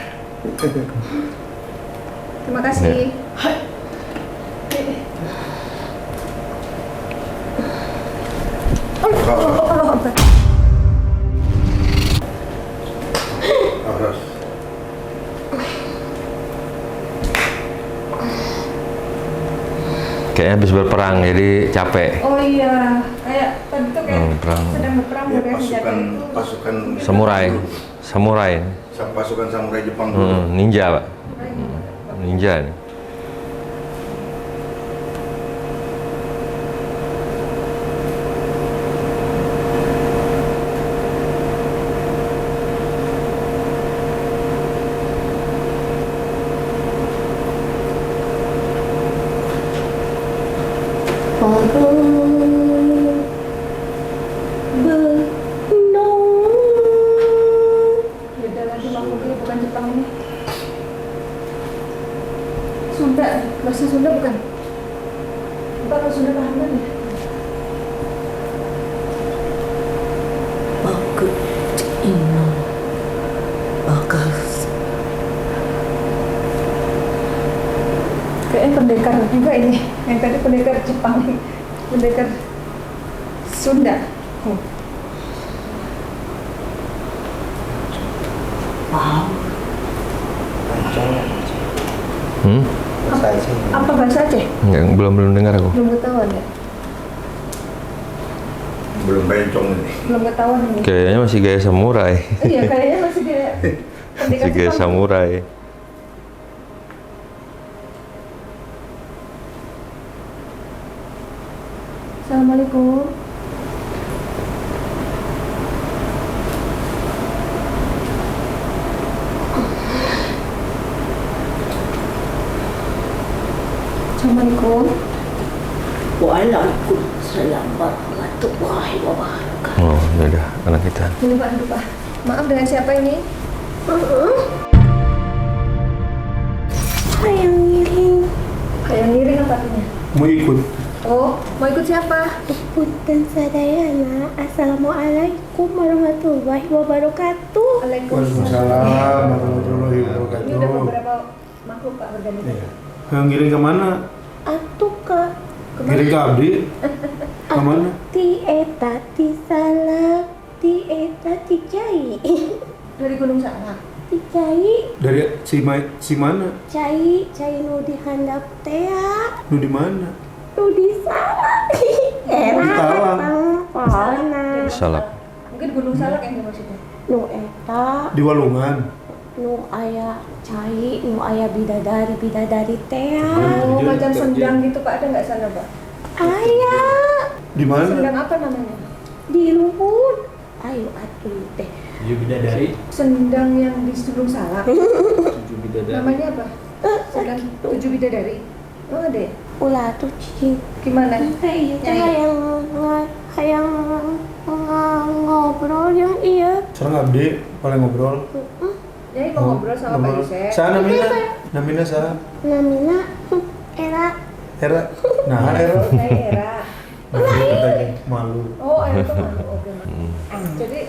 Terima kasih. Allah. Harus. Kayaknya habis berperang jadi capek. Oh iya, kayak tadi tuh kayak perang. sedang berperang Ya, pakai senjata itu. pasukan Samurai. pasukan samurai Jepang dulu. Ninja, Pak. Ninja nih. Beda lagi makhluknya bukan Jepang ini. Sunda, bahasa Sunda bukan? Bapak kalau Sunda paham kan ya? Aku ingin bagas. Kayaknya pendekar juga ini. Yang tadi pendekar Jepang, pendekar Sunda. Wow. Bahasa Aceh. Apa bahasa Aceh? Enggak, belum dengar aku. Belum ketahuan ya? Belum bencong ini. Belum ketahuan ini. Kayaknya masih gaya samurai. Iya, kayaknya masih dia Masih gaya samurai. Assalamualaikum. Assalamualaikum. Waalaikumsalam warahmatullahi wabarakatuh. Oh, ya udah anak kita. Lupa. Maaf, dengan siapa ini? Hayang ngiring. Kayak ngiring apa artinya? Mau ikut? Oh, mau ikut siapa? Punten sadayana. Assalamualaikum warahmatullahi wabarakatuh. Waalaikumsalam warahmatullahi Ini udah wabarakatuh. beberapa makhluk Pak berganti. Iya. Yang ngiring kemana? Atuh ke Ngiring ke Abdi? Kemana? ti eta ti salak ti eta ti cai. Dari Gunung Salak. Ti cai, Dari si mana? cai nu dihandap teh. Lu di mana? Nu di salak. Di Talang. Pahona. Salak. Mungkin Gunung Salak yang maksudnya. Nu eta Di Walungan. nu aya cai, nu aya bidadari teh. Oh, macam sendang gitu Pak, ada nggak sana Pak? Aya Di mana? Sendang apa namanya? di Luhut. Ayo atuh teh. Sendang yang di Gunung Salak. Namanya apa? Sendang tujuh bidadari. Oh ada ya? Ulah tuh cicing. Gimana? Iya teh Nyai. hayang ngobrol yang iya. Sekarang Abdi paling ngobrol. Nyai mau ngobrol sama Pak Yusef. Sana Namina. Namina sana. Namina era Era. Nah, Era. Nyai Era. Abdi katanya malu. Oh, Era tuh malu. Oke, Mak. Jadi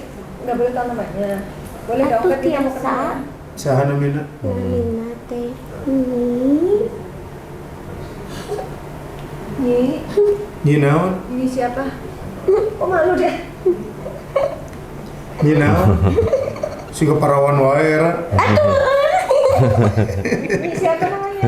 nggak boleh tahu namanya. Boleh dong Atuh kan kita mau tiasa. kenalan. Saha Namina? Namina teh ini Nyi, Nyi naon? Nyi siapa? Oh malu deh. Nyi naon? Siga parawan wae Era. Nyi siapa namanya?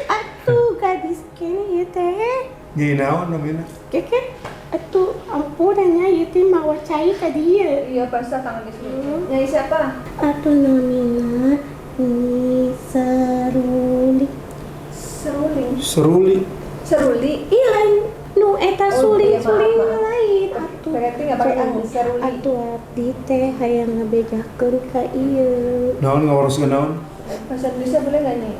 atuh gadis kene ieu teh. Nyi naon Namina? Keke atuh ampunannya ieu teh mawa cai ka dieu. Iya, basah tangan di sini. Nyai siapa? Atuh namina ni seruli. Seruling. Seruli. Seruli. Ih lain nu eta Oh, iya, maaf, suling-suling maaf. lain atuh. Berarti nggak pakai angin, seruli. Atuh abdi teh hayang ngabejakeun ka ieu. Naon ngawuruskeun naon? Bahasa Indonesia boleh nggak Nyi?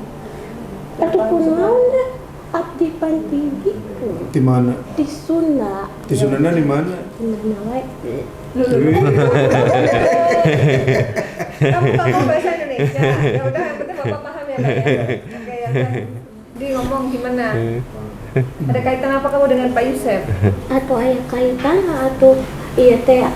Atuh kunaon dah abdi pantigi Di mana? di Sunda. Di Sundana di mana? Di mana wae? Kamu ngomong bahasa Indonesia. Ya udah, yang penting Bapak paham ya, Pak ya. Oke, ya kan. Di ngomong gimana? Ada kaitan apa kamu dengan Pak Yusef? Atuh aya kaitan atuh ieu teh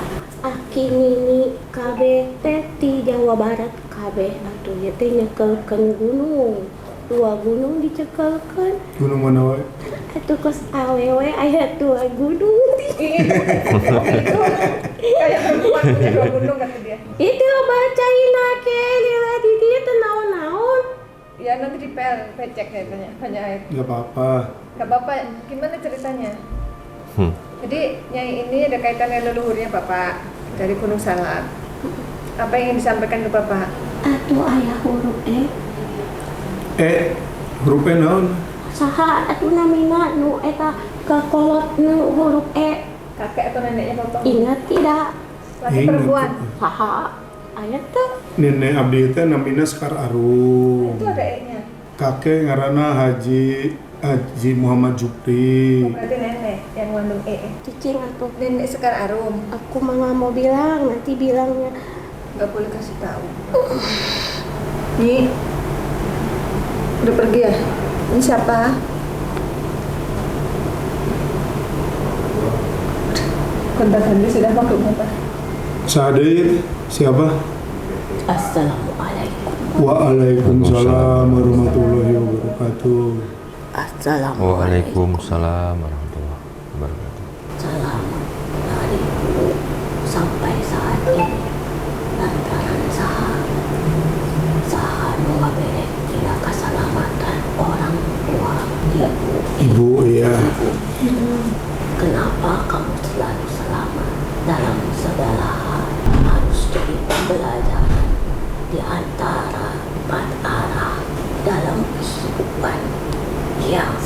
aki nini kabeh teh ti Jawa Barat kabeh atuh ieu teh nyekelkeun gunung. Dua gunung dicekelkeun. Gunung mana wae? Atuh kos awewe aya dua gunung. Itu kayak perempuan punya dua gunung kata dia. Itu bacaina ke lila di dieu teh naon-naon. Ya nanti dipecek ya banyak air. Enggak apa-apa. Gak apa-apa, gimana ceritanya? Jadi Nyai ini ada kaitannya leluhurnya Bapak dari Gunung Salak. Apa yang ingin disampaikan ke Bapak? Atuh aya huruf E. Huruf E naon? Saha atuh namina nu eta kakolot nu huruf E. Kakek atau neneknya Bapak? Ingat tidak? Laki Ingat. perempuan? Saha aya teh? Nenek Abdi teh namina Sekar Arum. Itu ada E-nya. Kakek ngaranna Haji Muhammad Jupri. Oh, berarti nenek yang mengandung E. Cicing atuh. Nenek Sekar Arum. Aku mah nggak mau bilang, nanti bilangnya Gak boleh kasih tahu. Nyi, udah pergi ya? Ini siapa? Kontak-kontak sudah masuk apa? Sahadat siapa? Assalamualaikum. Waalaikumsalam warahmatullahi wabarakatuh. Assalamualaikum. Waalaikumsalam warahmatullahi wabarakatuh. Salam dari dulu sampai saat ini lantaran saha nu ngaberek tidak keselamatan orang tua ibu. Ibu ya. Kenapa kamu selalu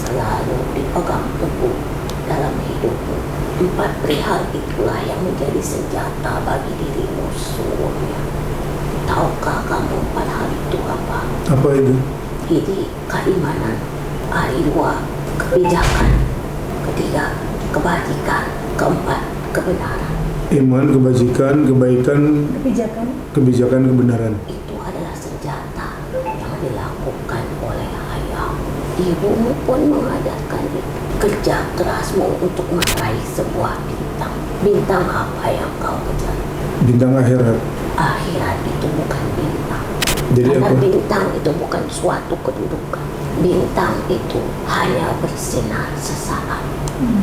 selalu dipegang teguh dalam hidupmu. 4 perihal itulah yang menjadi senjata bagi dirimu seluruhnya. Tahukah kamu 4 hal itu apa? Apa itu? Ini keimanan, hari 2 kebijakan, ketiga kebajikan, keempat kebenaran. Iman, kebajikan, kebaikan, kebijakan, kebenaran. Itu adalah senjata yang dilakukan oleh ayah. Ibumu pun mengajarkan itu. Kerja kerasmu untuk meraih sebuah bintang. Bintang apa yang kau kejar? Bintang akhirat. Akhirat itu bukan bintang. Jadi Karena apa? bintang itu bukan suatu kedudukan. Bintang itu hanya bersinar sesaat,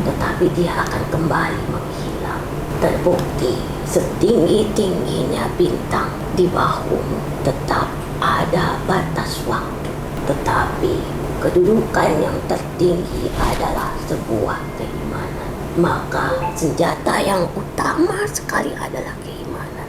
tetapi dia akan kembali menghilang. Terbukti setinggi-tingginya bintang di bahumu tetap ada batas waktu, tetapi kedudukan yang tertinggi adalah sebuah keimanan. Maka senjata yang utama sekali adalah keimanan.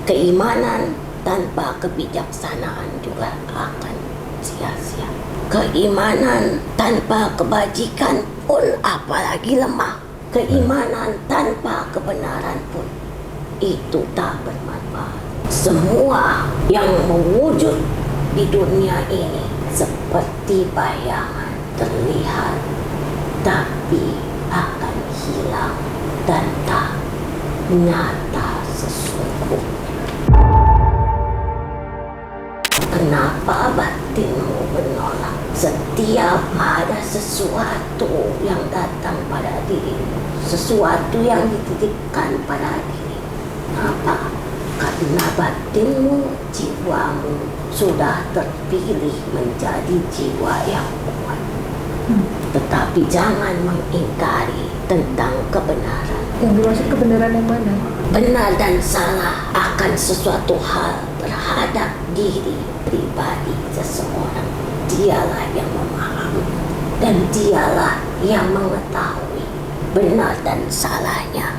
Keimanan tanpa kebijaksanaan juga akan sia-sia. Keimanan tanpa kebajikan pun apalagi lemah. Keimanan tanpa kebenaran pun itu tak bermanfaat. Semua yang mewujud di dunia ini seperti bayangan terlihat, tapi akan hilang dan tak nyata sesungguhnya. Kenapa batinmu menolak? Setiap ada sesuatu yang datang pada dirimu, sesuatu yang dititipkan pada dirimu. Kenapa? Karena batinmu, jiwamu sudah terpilih menjadi jiwa yang kuat. Tetapi jangan mengingkari tentang kebenaran. Yang dimaksud kebenaran yang mana? Benar dan salah akan sesuatu hal terhadap diri pribadi seseorang. Dialah yang memahami dan dialah yang mengetahui benar dan salahnya.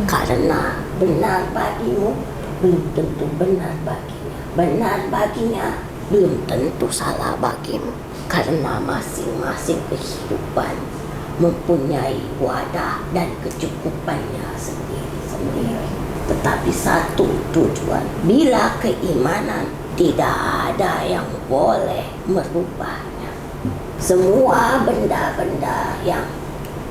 Karena benar bagimu belum tentu benar baginya. Benar baginya belum tentu salah bagimu. Karena masing-masing kehidupan mempunyai wadah dan kecukupannya sendiri-sendiri. Tetapi satu tujuan, bila keimanan tidak ada yang boleh merubahnya. Semua benda-benda yang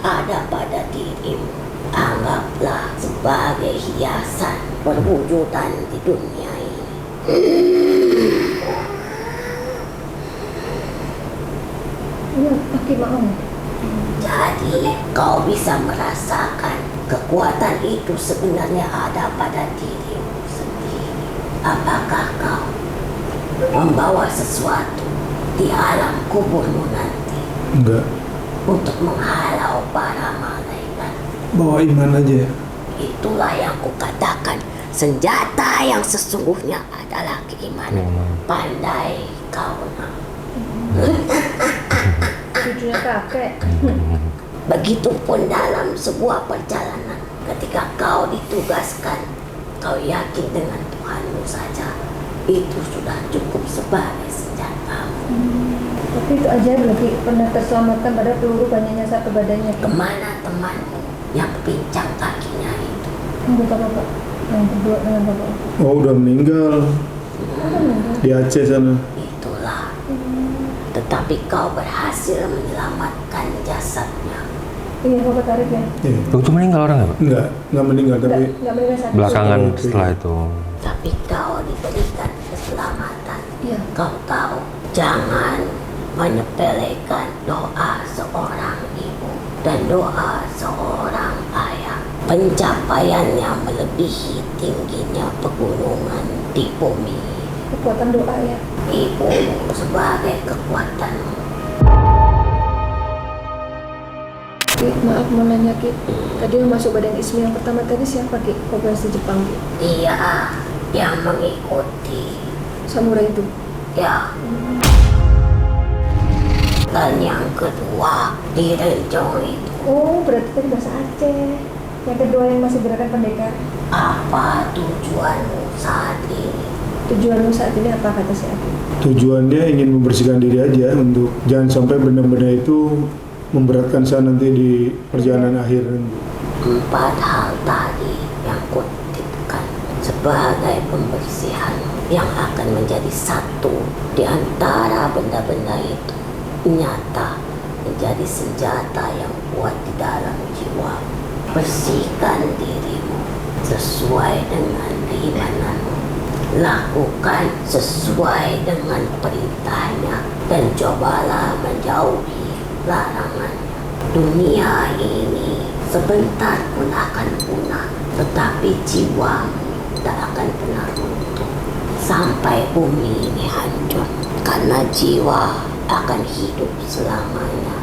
ada pada dirimu anggaplah sebagai hiasan perwujudan di dunia ini. Jadi kau bisa merasakan kekuatan itu sebenarnya ada pada dirimu sendiri. Apakah kau membawa sesuatu di alam kuburmu nanti? Enggak. Untuk menghalau para malaikat. Bawa iman aja. Itulah yang kukatakan, senjata yang sesungguhnya adalah keimanan. Pandai kau nak. Cucunya kakek. Begitupun dalam sebuah perjalanan, ketika kau ditugaskan, kau yakin dengan Tuhanmu saja, itu sudah cukup sebagai senjatamu. Tapi itu aja berarti pernah terselamatkan pada peluru banyak nyasar ke badannya. Kemana temanmu yang pincang kakinya itu? Bukan bapak, yang berdua dengan bapak. Oh, udah meninggal. Di Aceh sana. Itulah. Tetapi kau berhasil menyelamatkan jasadnya. Iya, bapak tarik ya. Iya. Itu meninggal orang ya, Pak? Enggak meninggal tapi Enggak mendengar sakit. Belakangan Oke. setelah itu. Tapi kau diberikan keselamatan. Iya. Kau tahu, jangan menyepelekan doa seorang ibu dan doa seorang ayah. Pencapaiannya melebihi tingginya pegunungan di bumi. Kekuatan doa ya. Ibumu sebagai kekuatanmu. Ki, maaf mau nanya Ki. Tadi yang masuk badan Ismi yang pertama tadi siapa Ki? Operasi Jepang Ki. Dia yang mengikuti. Samurai itu. Ya. Dan yang kedua di Renjong itu. Oh, berarti tadi bahasa Aceh. Yang kedua yang masih gerakan pendekar. Apa tujuanmu saat ini? Tujuanmu saat ini apa, kata si Aki? Tujuan dia ingin membersihkan diri aja untuk jangan sampai benda-benda itu memberatkan saya nanti di perjalanan akhir. 4 hal tadi yang kutipkan sebagai pembersihan yang akan menjadi satu di antara benda-benda itu nyata menjadi senjata yang kuat di dalam jiwa. Bersihkan dirimu sesuai dengan keimananmu. Lakukan sesuai dengan perintahnya dan cobalah menjauhi larangannya. Dunia ini sebentar pun akan punah, tetapi jiwamu tak akan pernah runtuh sampai bumi ini hancur, karena jiwa akan hidup selamanya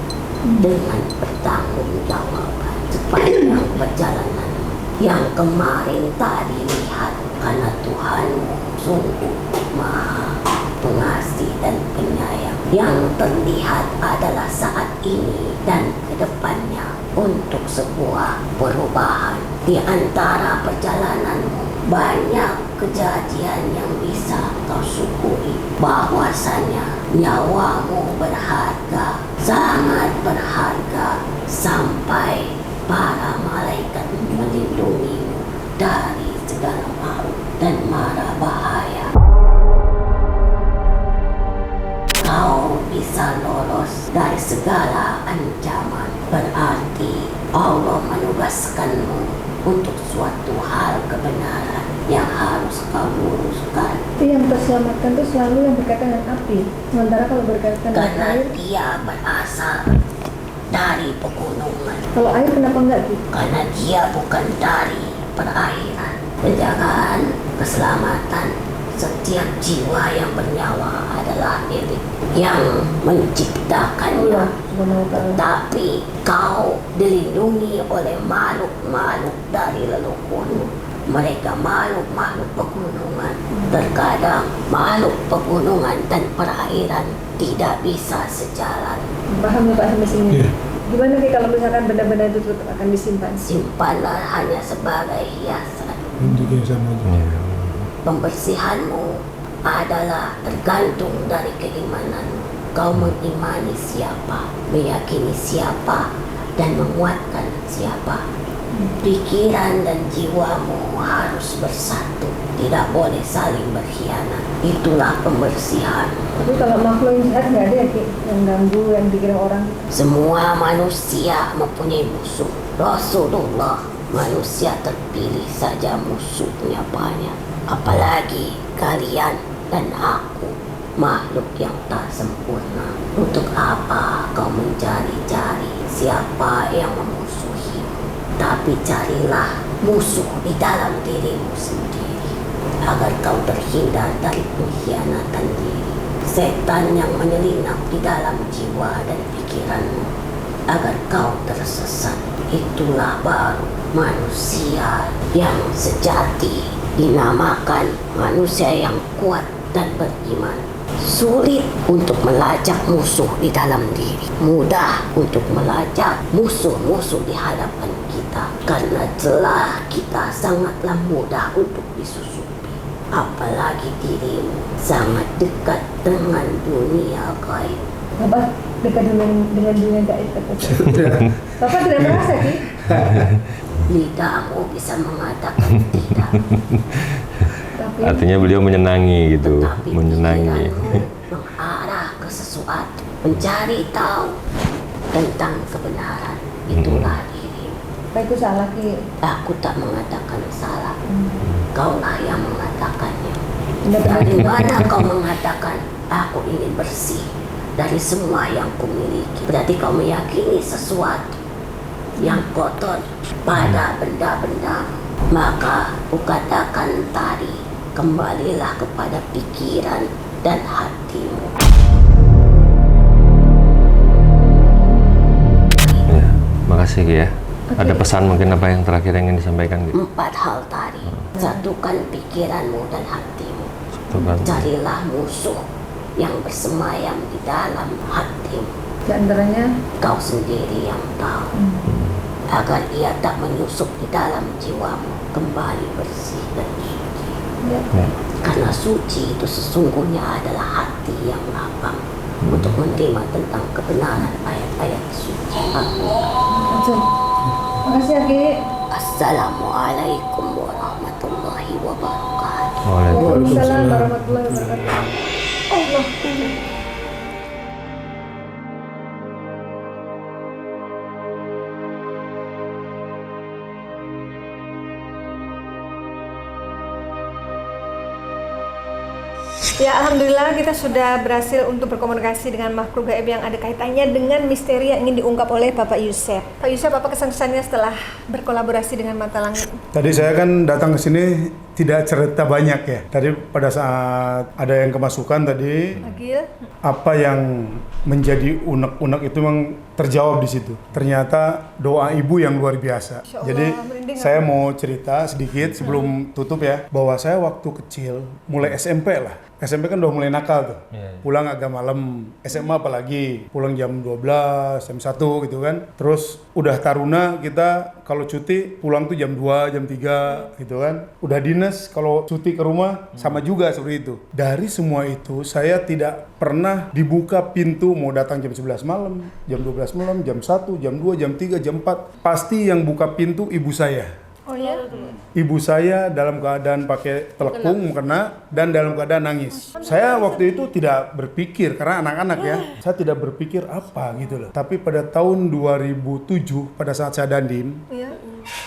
dengan bertanggung-jawaban sepanjang perjalanan yang kemarin tadi lihat, karena Tuhanmu sungguh Maha Pengasih dan Penyayang. Yang terlihat adalah saat ini dan kedepannya untuk sebuah perubahan. Di antara perjalananmu banyak kejadian yang bisa kau syukuri, bahwasanya nyawamu berharga, sangat berharga, sampai para malaikat melindungimu dari segala maut dan mara bahaya. Kau bisa lolos dari segala ancaman, berarti Allah menugaskanmu untuk suatu hal kebenaran yang harus kau luruskan. Tapi yang terselamatkan itu selalu yang berkaitan dengan api. Sementara kalau berkaitan dengan Karena air, dia berasal dari pegunungan. kalau air kenapa enggak gitu? Karena dia bukan dari perairan. Penjagaan keselamatan setiap jiwa yang bernyawa adalah milik yang menciptakannya. Tetapi kau dilindungi oleh makhluk-makhluk dari leluhurmu. Mereka makhluk-makhluk pegunungan. Terkadang makhluk pegunungan dan perairan tidak bisa sejalan. Paham ya Pak sampai sini? Gimana sih kalau misalkan benda-benda itu tetap akan disimpan? Simpanlah hanya sebagai hiasan. Pembersihanmu adalah tergantung dari keimananmu. Kau mengimani siapa, meyakini siapa, dan menguatkan siapa. Pikiran dan jiwamu harus bersatu, tidak boleh saling berkhianat. Itulah pembersihan. Tapi kalau makhluk yang jahat nggak ada ya Ki? Yang ganggu, yang dikira orang? Semua manusia mempunyai musuh. Rasulullah, manusia terpilih saja musuhnya banyak. Apalagi kalian dan aku, makhluk yang tak sempurna. Untuk apa kau mencari-cari siapa yang memusuhimu? Tapi carilah musuh di dalam dirimu sendiri, agar kau terhindar dari pengkhianatan diri. Setan yang menyelinap di dalam jiwa dan pikiranmu, agar kau tersesat. Itulah baru manusia yang sejati, dinamakan manusia yang kuat dan beriman. Sulit untuk melacak musuh di dalam diri, mudah untuk melacak musuh-musuh di hadapan kita, karena celah kita sangatlah mudah untuk disusupi. Apalagi dirimu sangat dekat dengan dunia gaib. Bapak dekat dengan dunia gaib kata saya. Bapak tidak merasa Ki? Lidahmu bisa mengatakan tidak. Tapi Artinya beliau menyenangi gitu, Tetapi menyenangi. pikiranmu mengarah ke sesuatu, mencari tahu tentang kebenaran. Itulah dirimu. apa itu salah Ki? Aku tak mengatakan salah. Kaulah yang mengatakannya. Benar-benar Dari mana kau mengatakan aku ingin bersih dari semua yang kumiliki? Berarti kau meyakini sesuatu yang kotor pada benda-benda. Maka kukatakan tadi, kembalilah kepada pikiran dan hatimu. Ya, makasih Ki ya. Ada pesan mungkin apa yang terakhir yang ingin disampaikan gitu? 4 hal tadi. Satukan pikiranmu dan hatimu. Satukan. Carilah musuh yang bersemayam di dalam hatimu. Di antaranya Kau sendiri yang tahu. Agar ia tak menyusup di dalam jiwamu, kembali bersih dan suci. Karena suci itu sesungguhnya adalah hati yang lapang untuk menerima tentang kebenaran ayat-ayat suci Al-Quran. Makasih ya, Ki. Assalamualaikum warahmatullahi wabarakatuh. Waalaikumsalam warahmatullahi wabarakatuh. Allah. Ya, alhamdulillah kita sudah berhasil untuk berkomunikasi dengan makhluk gaib yang ada kaitannya dengan misteri yang ingin diungkap oleh Bapak Yusef. Pak Yusef, apa kesan-kesannya setelah berkolaborasi dengan Mata Langit? Tadi saya kan datang ke sini tidak cerita banyak ya. Tadi pada saat ada yang kemasukan tadi, Agil? apa yang menjadi unek-unek itu memang terjawab di situ. Ternyata doa ibu yang luar biasa. Insya Allah, Jadi merinding saya aku. mau cerita sedikit sebelum tutup ya, bahwa saya waktu kecil mulai SMP lah. SMP kan udah mulai nakal tuh. Pulang agak malam, SMA apalagi, pulang jam 12, jam 1 gitu kan. Terus udah taruna kita kalau cuti pulang tuh jam 2, jam 3 gitu kan. Udah dinas kalau cuti ke rumah sama juga seperti itu. Dari semua itu saya tidak pernah dibuka pintu mau datang jam 11 malam, jam 12 malam, jam 1, jam 2, jam 3, jam 4. Pasti yang buka pintu ibu saya. Oh ya? Ibu saya dalam keadaan pakai telekung mukena dan dalam keadaan nangis. Saya waktu itu tidak berpikir karena anak-anak ya. Saya tidak berpikir apa gitu loh. Tapi pada tahun 2007 pada saat saya dandim, Iya.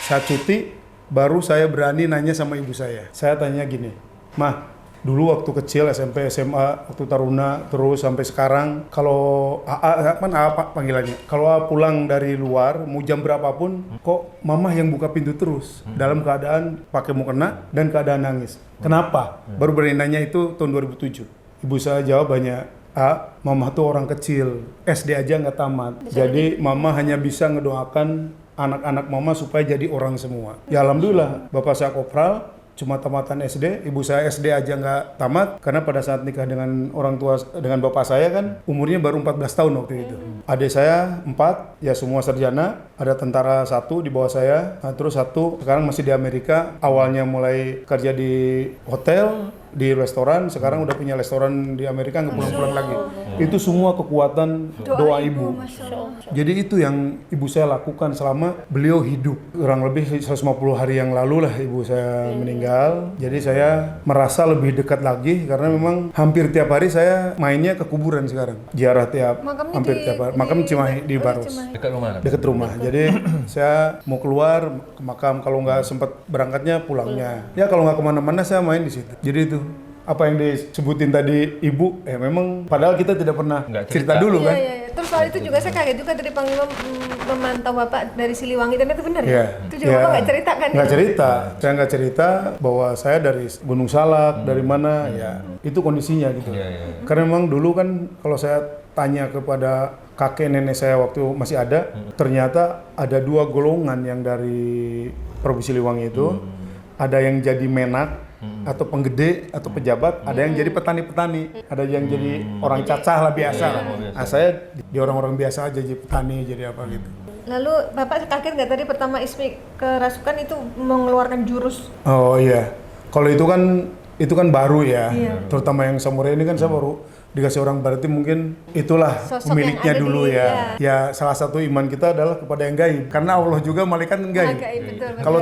saya cuti, baru saya berani nanya sama ibu saya. Saya tanya gini, "Mah, dulu waktu kecil SMP, SMA, waktu taruna, terus sampai sekarang, kalau AA, kan AA panggilannya, kalau AA pulang dari luar, mau jam berapapun, kok mama yang buka pintu terus, dalam keadaan pakai mukena dan keadaan nangis. Kenapa?" Baru berani nanya itu tahun 2007. Ibu saya jawabannya, mama tuh orang kecil, SD aja nggak tamat. Jadi mama hanya bisa ngedoakan anak-anak mama supaya jadi orang semua. Ya alhamdulillah, bapak saya kopral, cuma tamatan SD, ibu saya SD aja nggak tamat karena pada saat nikah dengan orang tua dengan bapak saya kan umurnya baru 14 tahun waktu itu. Adik saya 4, ya semua sarjana, ada tentara 1 di bawah saya, nah, terus 1 sekarang masih di Amerika, awalnya mulai kerja di hotel, di restoran, sekarang udah punya restoran di Amerika, nggak pulang-pulang lagi. Itu semua kekuatan doa ibu. Jadi itu yang ibu saya lakukan selama beliau hidup. Kurang lebih 150 hari yang lalu lah ibu saya meninggal. Jadi saya merasa lebih dekat lagi karena memang hampir tiap hari saya mainnya ke kuburan sekarang. Ziarah Makamnya hampir tiap hari. Makam Cimahi di Baros. Dekat rumah kan? Dekat rumah. Jadi saya mau keluar ke makam, kalau nggak sempat berangkatnya pulangnya. Ya kalau nggak kemana-mana saya main di situ. Jadi itu apa yang disebutin tadi ibu, memang padahal kita tidak pernah cerita dulu kan. Iya. Terus soal itu juga saya kaget juga dari Panglima memantau Bapak dari Siliwangi, ternyata benar ya? Iya. Itu juga Bapak nggak cerita kan? Nggak cerita, saya nggak cerita bahwa saya dari Gunung Salak, dari mana, ya itu kondisinya gitu. Karena memang dulu kan kalau saya tanya kepada kakek nenek saya waktu masih ada, ternyata ada 2 golongan yang dari Provinsi Siliwangi itu, ada yang jadi menak, atau penggede atau pejabat, ada yang jadi petani-petani, ada yang jadi orang cacah lah biasa lah. Nah saya di orang-orang biasa aja jadi petani, jadi apa gitu. Lalu Bapak kaget nggak tadi pertama Ismi kerasukan itu mengeluarkan jurus? Oh iya, kalau itu kan baru ya, terutama yang samurai ini kan saya baru dikasih orang, berarti mungkin itulah sosok pemiliknya dulu ya. Ya salah satu iman kita adalah kepada yang gaib, karena Allah juga malaikat kan gaib. Betul. Kalau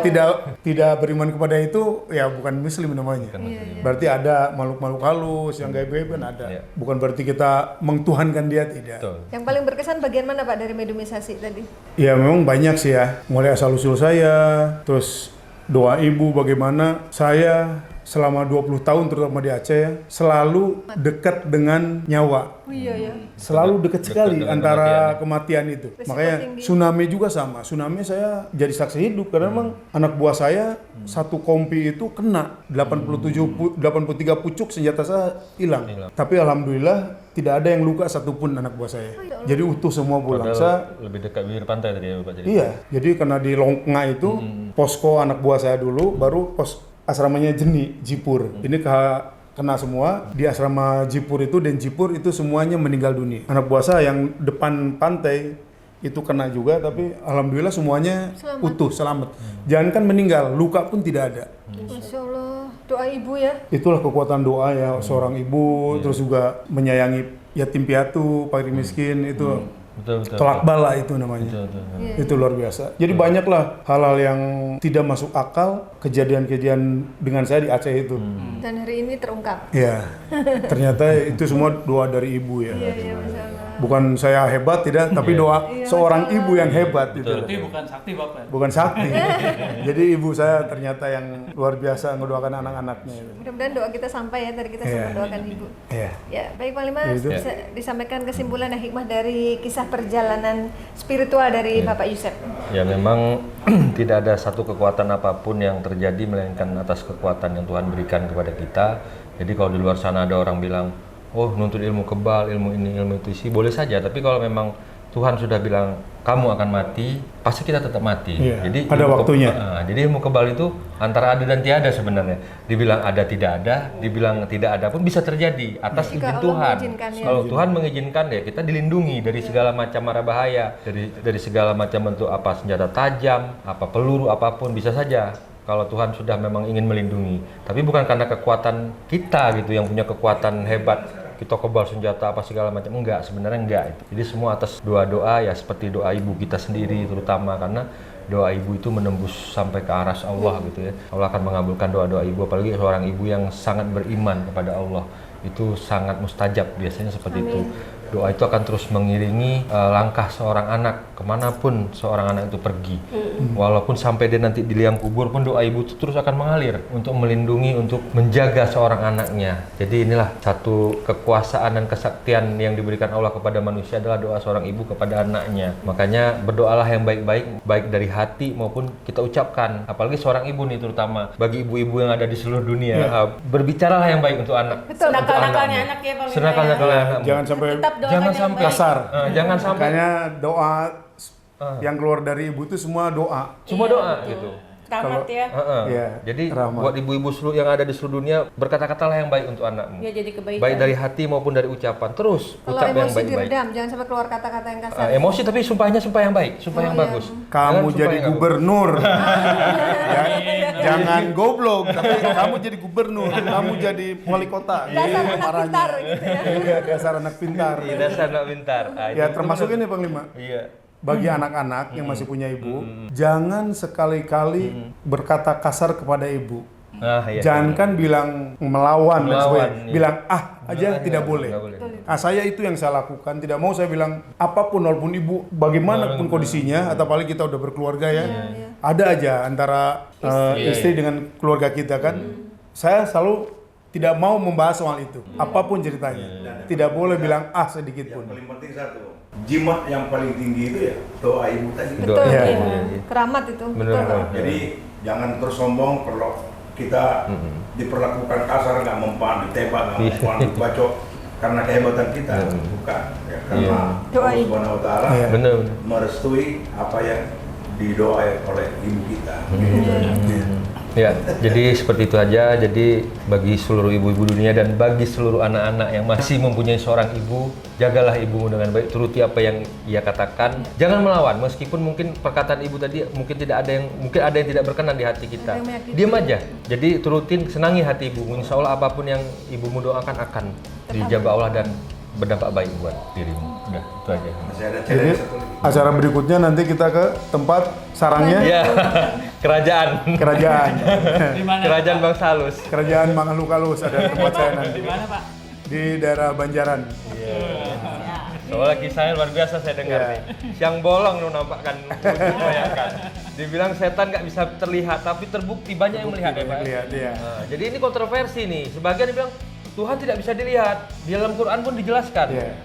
tidak beriman kepada itu, ya bukan muslim namanya. Berarti ada makhluk-makhluk halus yang gaib-gaib kan ada. Bukan berarti kita mengtuhankan dia, tidak. Yang paling berkesan bagian mana Pak dari mediumisasi tadi? Ya memang banyak sih ya, mulai asal-usul saya, terus doa ibu bagaimana saya selama 20 tahun terutama di Aceh ya, selalu dekat dengan nyawa. Oh iya. Selalu dekat sekali dengan antara kematian itu. Risiko Makanya tinggi. tsunami juga sama. Tsunami saya jadi saksi hidup karena memang anak buah saya satu kompi itu kena 83 pucuk senjata saya hilang. Tapi alhamdulillah tidak ada yang luka satupun anak buah saya. Jadi utuh semua pulang. Saya Lebih dekat bibir pantai tadi ya Bapak jadi. iya, jadi karena di Longknga itu posko anak buah saya dulu, baru pos asramanya Jeni, Jipur. Ini kena semua di asrama Jipur itu, dan Jipur itu semuanya meninggal dunia. Anak buah saya yang depan pantai itu kena juga, tapi alhamdulillah semuanya utuh, selamat. Jangan kan meninggal, luka pun tidak ada. Masya Allah. Doa ibu ya. Itulah kekuatan doa ya seorang ibu, terus juga menyayangi yatim piatu, fakir miskin itu. Betul. Tolak bala itu namanya. Iya. Itu luar biasa. Jadi banyaklah hal-hal yang tidak masuk akal, kejadian-kejadian dengan saya di Aceh itu. Dan hari ini terungkap. Ya, ternyata itu semua doa dari ibu ya. Iya, Masya Allah. Bukan saya hebat tidak, tapi doa seorang ibu yang hebat itu. Tapi bukan sakti Bapak. Bukan sakti. Jadi ibu saya ternyata yang luar biasa mendoakan anak-anaknya itu. Mudah-mudahan doa kita sampai ya, tadi kita sama mendoakan ibu. Iya. Ya, baik Panglima, Ya, itu. bisa disampaikan kesimpulan dan hikmah dari kisah perjalanan spiritual dari Bapak Yusef. Ya memang tidak ada satu kekuatan apapun yang terjadi melainkan atas kekuatan yang Tuhan berikan kepada kita. Jadi kalau di luar sana ada orang bilang, oh nuntut ilmu kebal, ilmu ini, ilmu itu sih, boleh saja. Tapi kalau memang Tuhan sudah bilang kamu akan mati, pasti kita tetap mati. Iya, Jadi ada waktunya. Jadi ilmu kebal itu antara ada dan tiada sebenarnya. Dibilang ada tidak ada, dibilang tidak ada pun bisa terjadi atas Jika izin Allah Tuhan. mengizinkan, ya. Kalau Tuhan mengizinkan ya kita dilindungi dari segala macam mara bahaya, dari segala macam bentuk apa senjata tajam, apa peluru apapun bisa saja. Kalau Tuhan sudah memang ingin melindungi, tapi bukan karena kekuatan kita gitu yang punya kekuatan hebat, kita kebal senjata apa segala macam, enggak, sebenarnya enggak itu. Jadi semua atas doa-doa ya seperti doa ibu kita sendiri terutama, karena doa ibu itu menembus sampai ke aras Allah gitu ya. Allah akan mengabulkan doa-doa ibu, apalagi seorang ibu yang sangat beriman kepada Allah. Itu sangat mustajab biasanya seperti itu. Doa itu akan terus mengiringi langkah seorang anak kemanapun seorang anak itu pergi. Walaupun sampai dia nanti di liang kubur pun doa ibu itu terus akan mengalir untuk melindungi, untuk menjaga seorang anaknya. Jadi inilah satu kekuasaan dan kesaktian yang diberikan Allah kepada manusia adalah doa seorang ibu kepada anaknya. Makanya berdoalah yang baik-baik, baik dari hati maupun kita ucapkan. Apalagi seorang ibu nih terutama, bagi ibu-ibu yang ada di seluruh dunia, berbicaralah yang baik untuk anak. Betul. Senakal-nakalnya anak ya Pak. Senakal-nakalnya anak. Jangan sampai Tetap doakan Jangan yang sampai baik. kasar. Jangan sampai Makanya doa yang keluar dari ibu itu semua doa. cuma doa gitu. Rahmat ya. Iya, Jadi rahmat. buat ibu-ibu seluruh yang ada di seluruh dunia, berkata-katalah yang baik untuk anakmu. Ya jadi kebaikan. Baik dari hati maupun dari ucapan. Terus Kalau ucap yang emosi baik-baik. diredam, jangan sampai keluar kata-kata yang kasar. Emosi tapi sumpahnya sumpah yang baik, sumpah yang bagus. Kamu Jangan sumpah jadi yang nggak gubernur. Ya, jangan goblok, tapi kamu jadi gubernur. Kamu jadi wali kota. Dasar anak Parahnya. pintar gitu ya. Iya, dasar anak pintar. bagus. Iya, dasar anak pintar. Ya termasuk ini Panglima. Iya. Bagi anak-anak yang masih punya ibu, jangan sekali-kali berkata kasar kepada ibu. Nah, iya. Jangan kan bilang melawan, dan Melawan, sebagainya. iya. Bilang aja tidak boleh. Nggak boleh. Saya itu yang saya lakukan. Tidak mau saya bilang apapun walaupun ibu bagaimanapun kondisinya, atau apalagi kita udah berkeluarga ya. Ada aja antara istri dengan keluarga kita kan. Saya selalu tidak mau membahas soal itu. Apapun ceritanya. Tidak boleh bilang sedikit pun. Yang paling penting satu, jimat yang paling tinggi itu ya doa ibu tadi. Betul, Doa, iya. iya. Keramat itu. Bener, Betul. bener. Jadi jangan tersombong kalau kita diperlakukan kasar, nggak mempan, ditembak, nggak mempan, dibacok karena kehebatan kita, bukan. Ya, karena Doa Allah ibu. Subhanahu Wa Taala Iya. Bener. merestui apa yang didoakan oleh ibu kita. Ya, jadi seperti itu aja. Jadi bagi seluruh ibu-ibu dunia dan bagi seluruh anak-anak yang masih mempunyai seorang ibu, jagalah ibumu dengan baik, turuti apa yang ia katakan. Jangan melawan, meskipun mungkin perkataan ibu tadi mungkin ada yang tidak berkenan di hati kita. Ada yang menyakiti. Diam aja. Jadi turutin, senangi hati ibumu. Insya Allah apapun yang ibumu doakan akan dijabah Allah dan berdampak baik buat dirimu. Udah, itu aja. Masih ada Jadi challenge satu lagi. acara berikutnya nanti kita ke tempat sarangnya Ya, kerajaan. kerajaan. Di mana? Kerajaan Bang Salus. Kerajaan Mangalukalus ada tempat saya nanti Di mana Pak? di daerah Banjaran. Soalnya kisahnya luar biasa saya dengar Iya. nih. Siang bolong lu nampakkan, bayangkan. Dibilang setan nggak bisa terlihat, tapi terbukti banyak yang melihat ya Pak. Lihat, iya. Nah, jadi ini kontroversi nih. Sebagian bilang Tuhan tidak bisa dilihat. Di dalam Quran pun dijelaskan. Iya.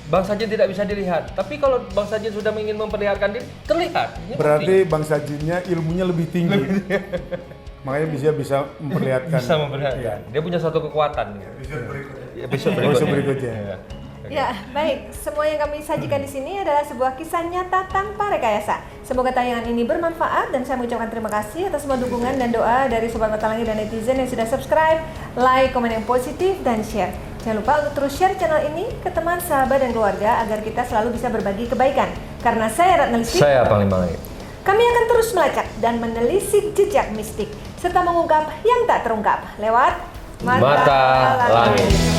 Bangsa jin tidak bisa dilihat. Tapi kalau bangsa jin sudah ingin memperlihatkan diri, terlihat. Ini Berarti bangsa jinnya ilmunya lebih tinggi. Makanya bisa memperlihatkan. bisa memperlihatkan. Dia punya suatu kekuatan. Episode berikutnya. Iya. Ya, baik. Semua yang kami sajikan di sini adalah sebuah kisah nyata tanpa rekayasa. Semoga tayangan ini bermanfaat dan saya mengucapkan terima kasih atas semua dukungan dan doa dari Sobat Mata Langit dan netizen yang sudah subscribe, like, komen yang positif, dan share. Jangan lupa untuk terus share channel ini ke teman, sahabat, dan keluarga agar kita selalu bisa berbagi kebaikan. Karena saya Ratna Lisih, Saya Panglima Langit. kami akan terus melacak dan menelisik jejak mistik serta mengungkap yang tak terungkap lewat Mata Langit.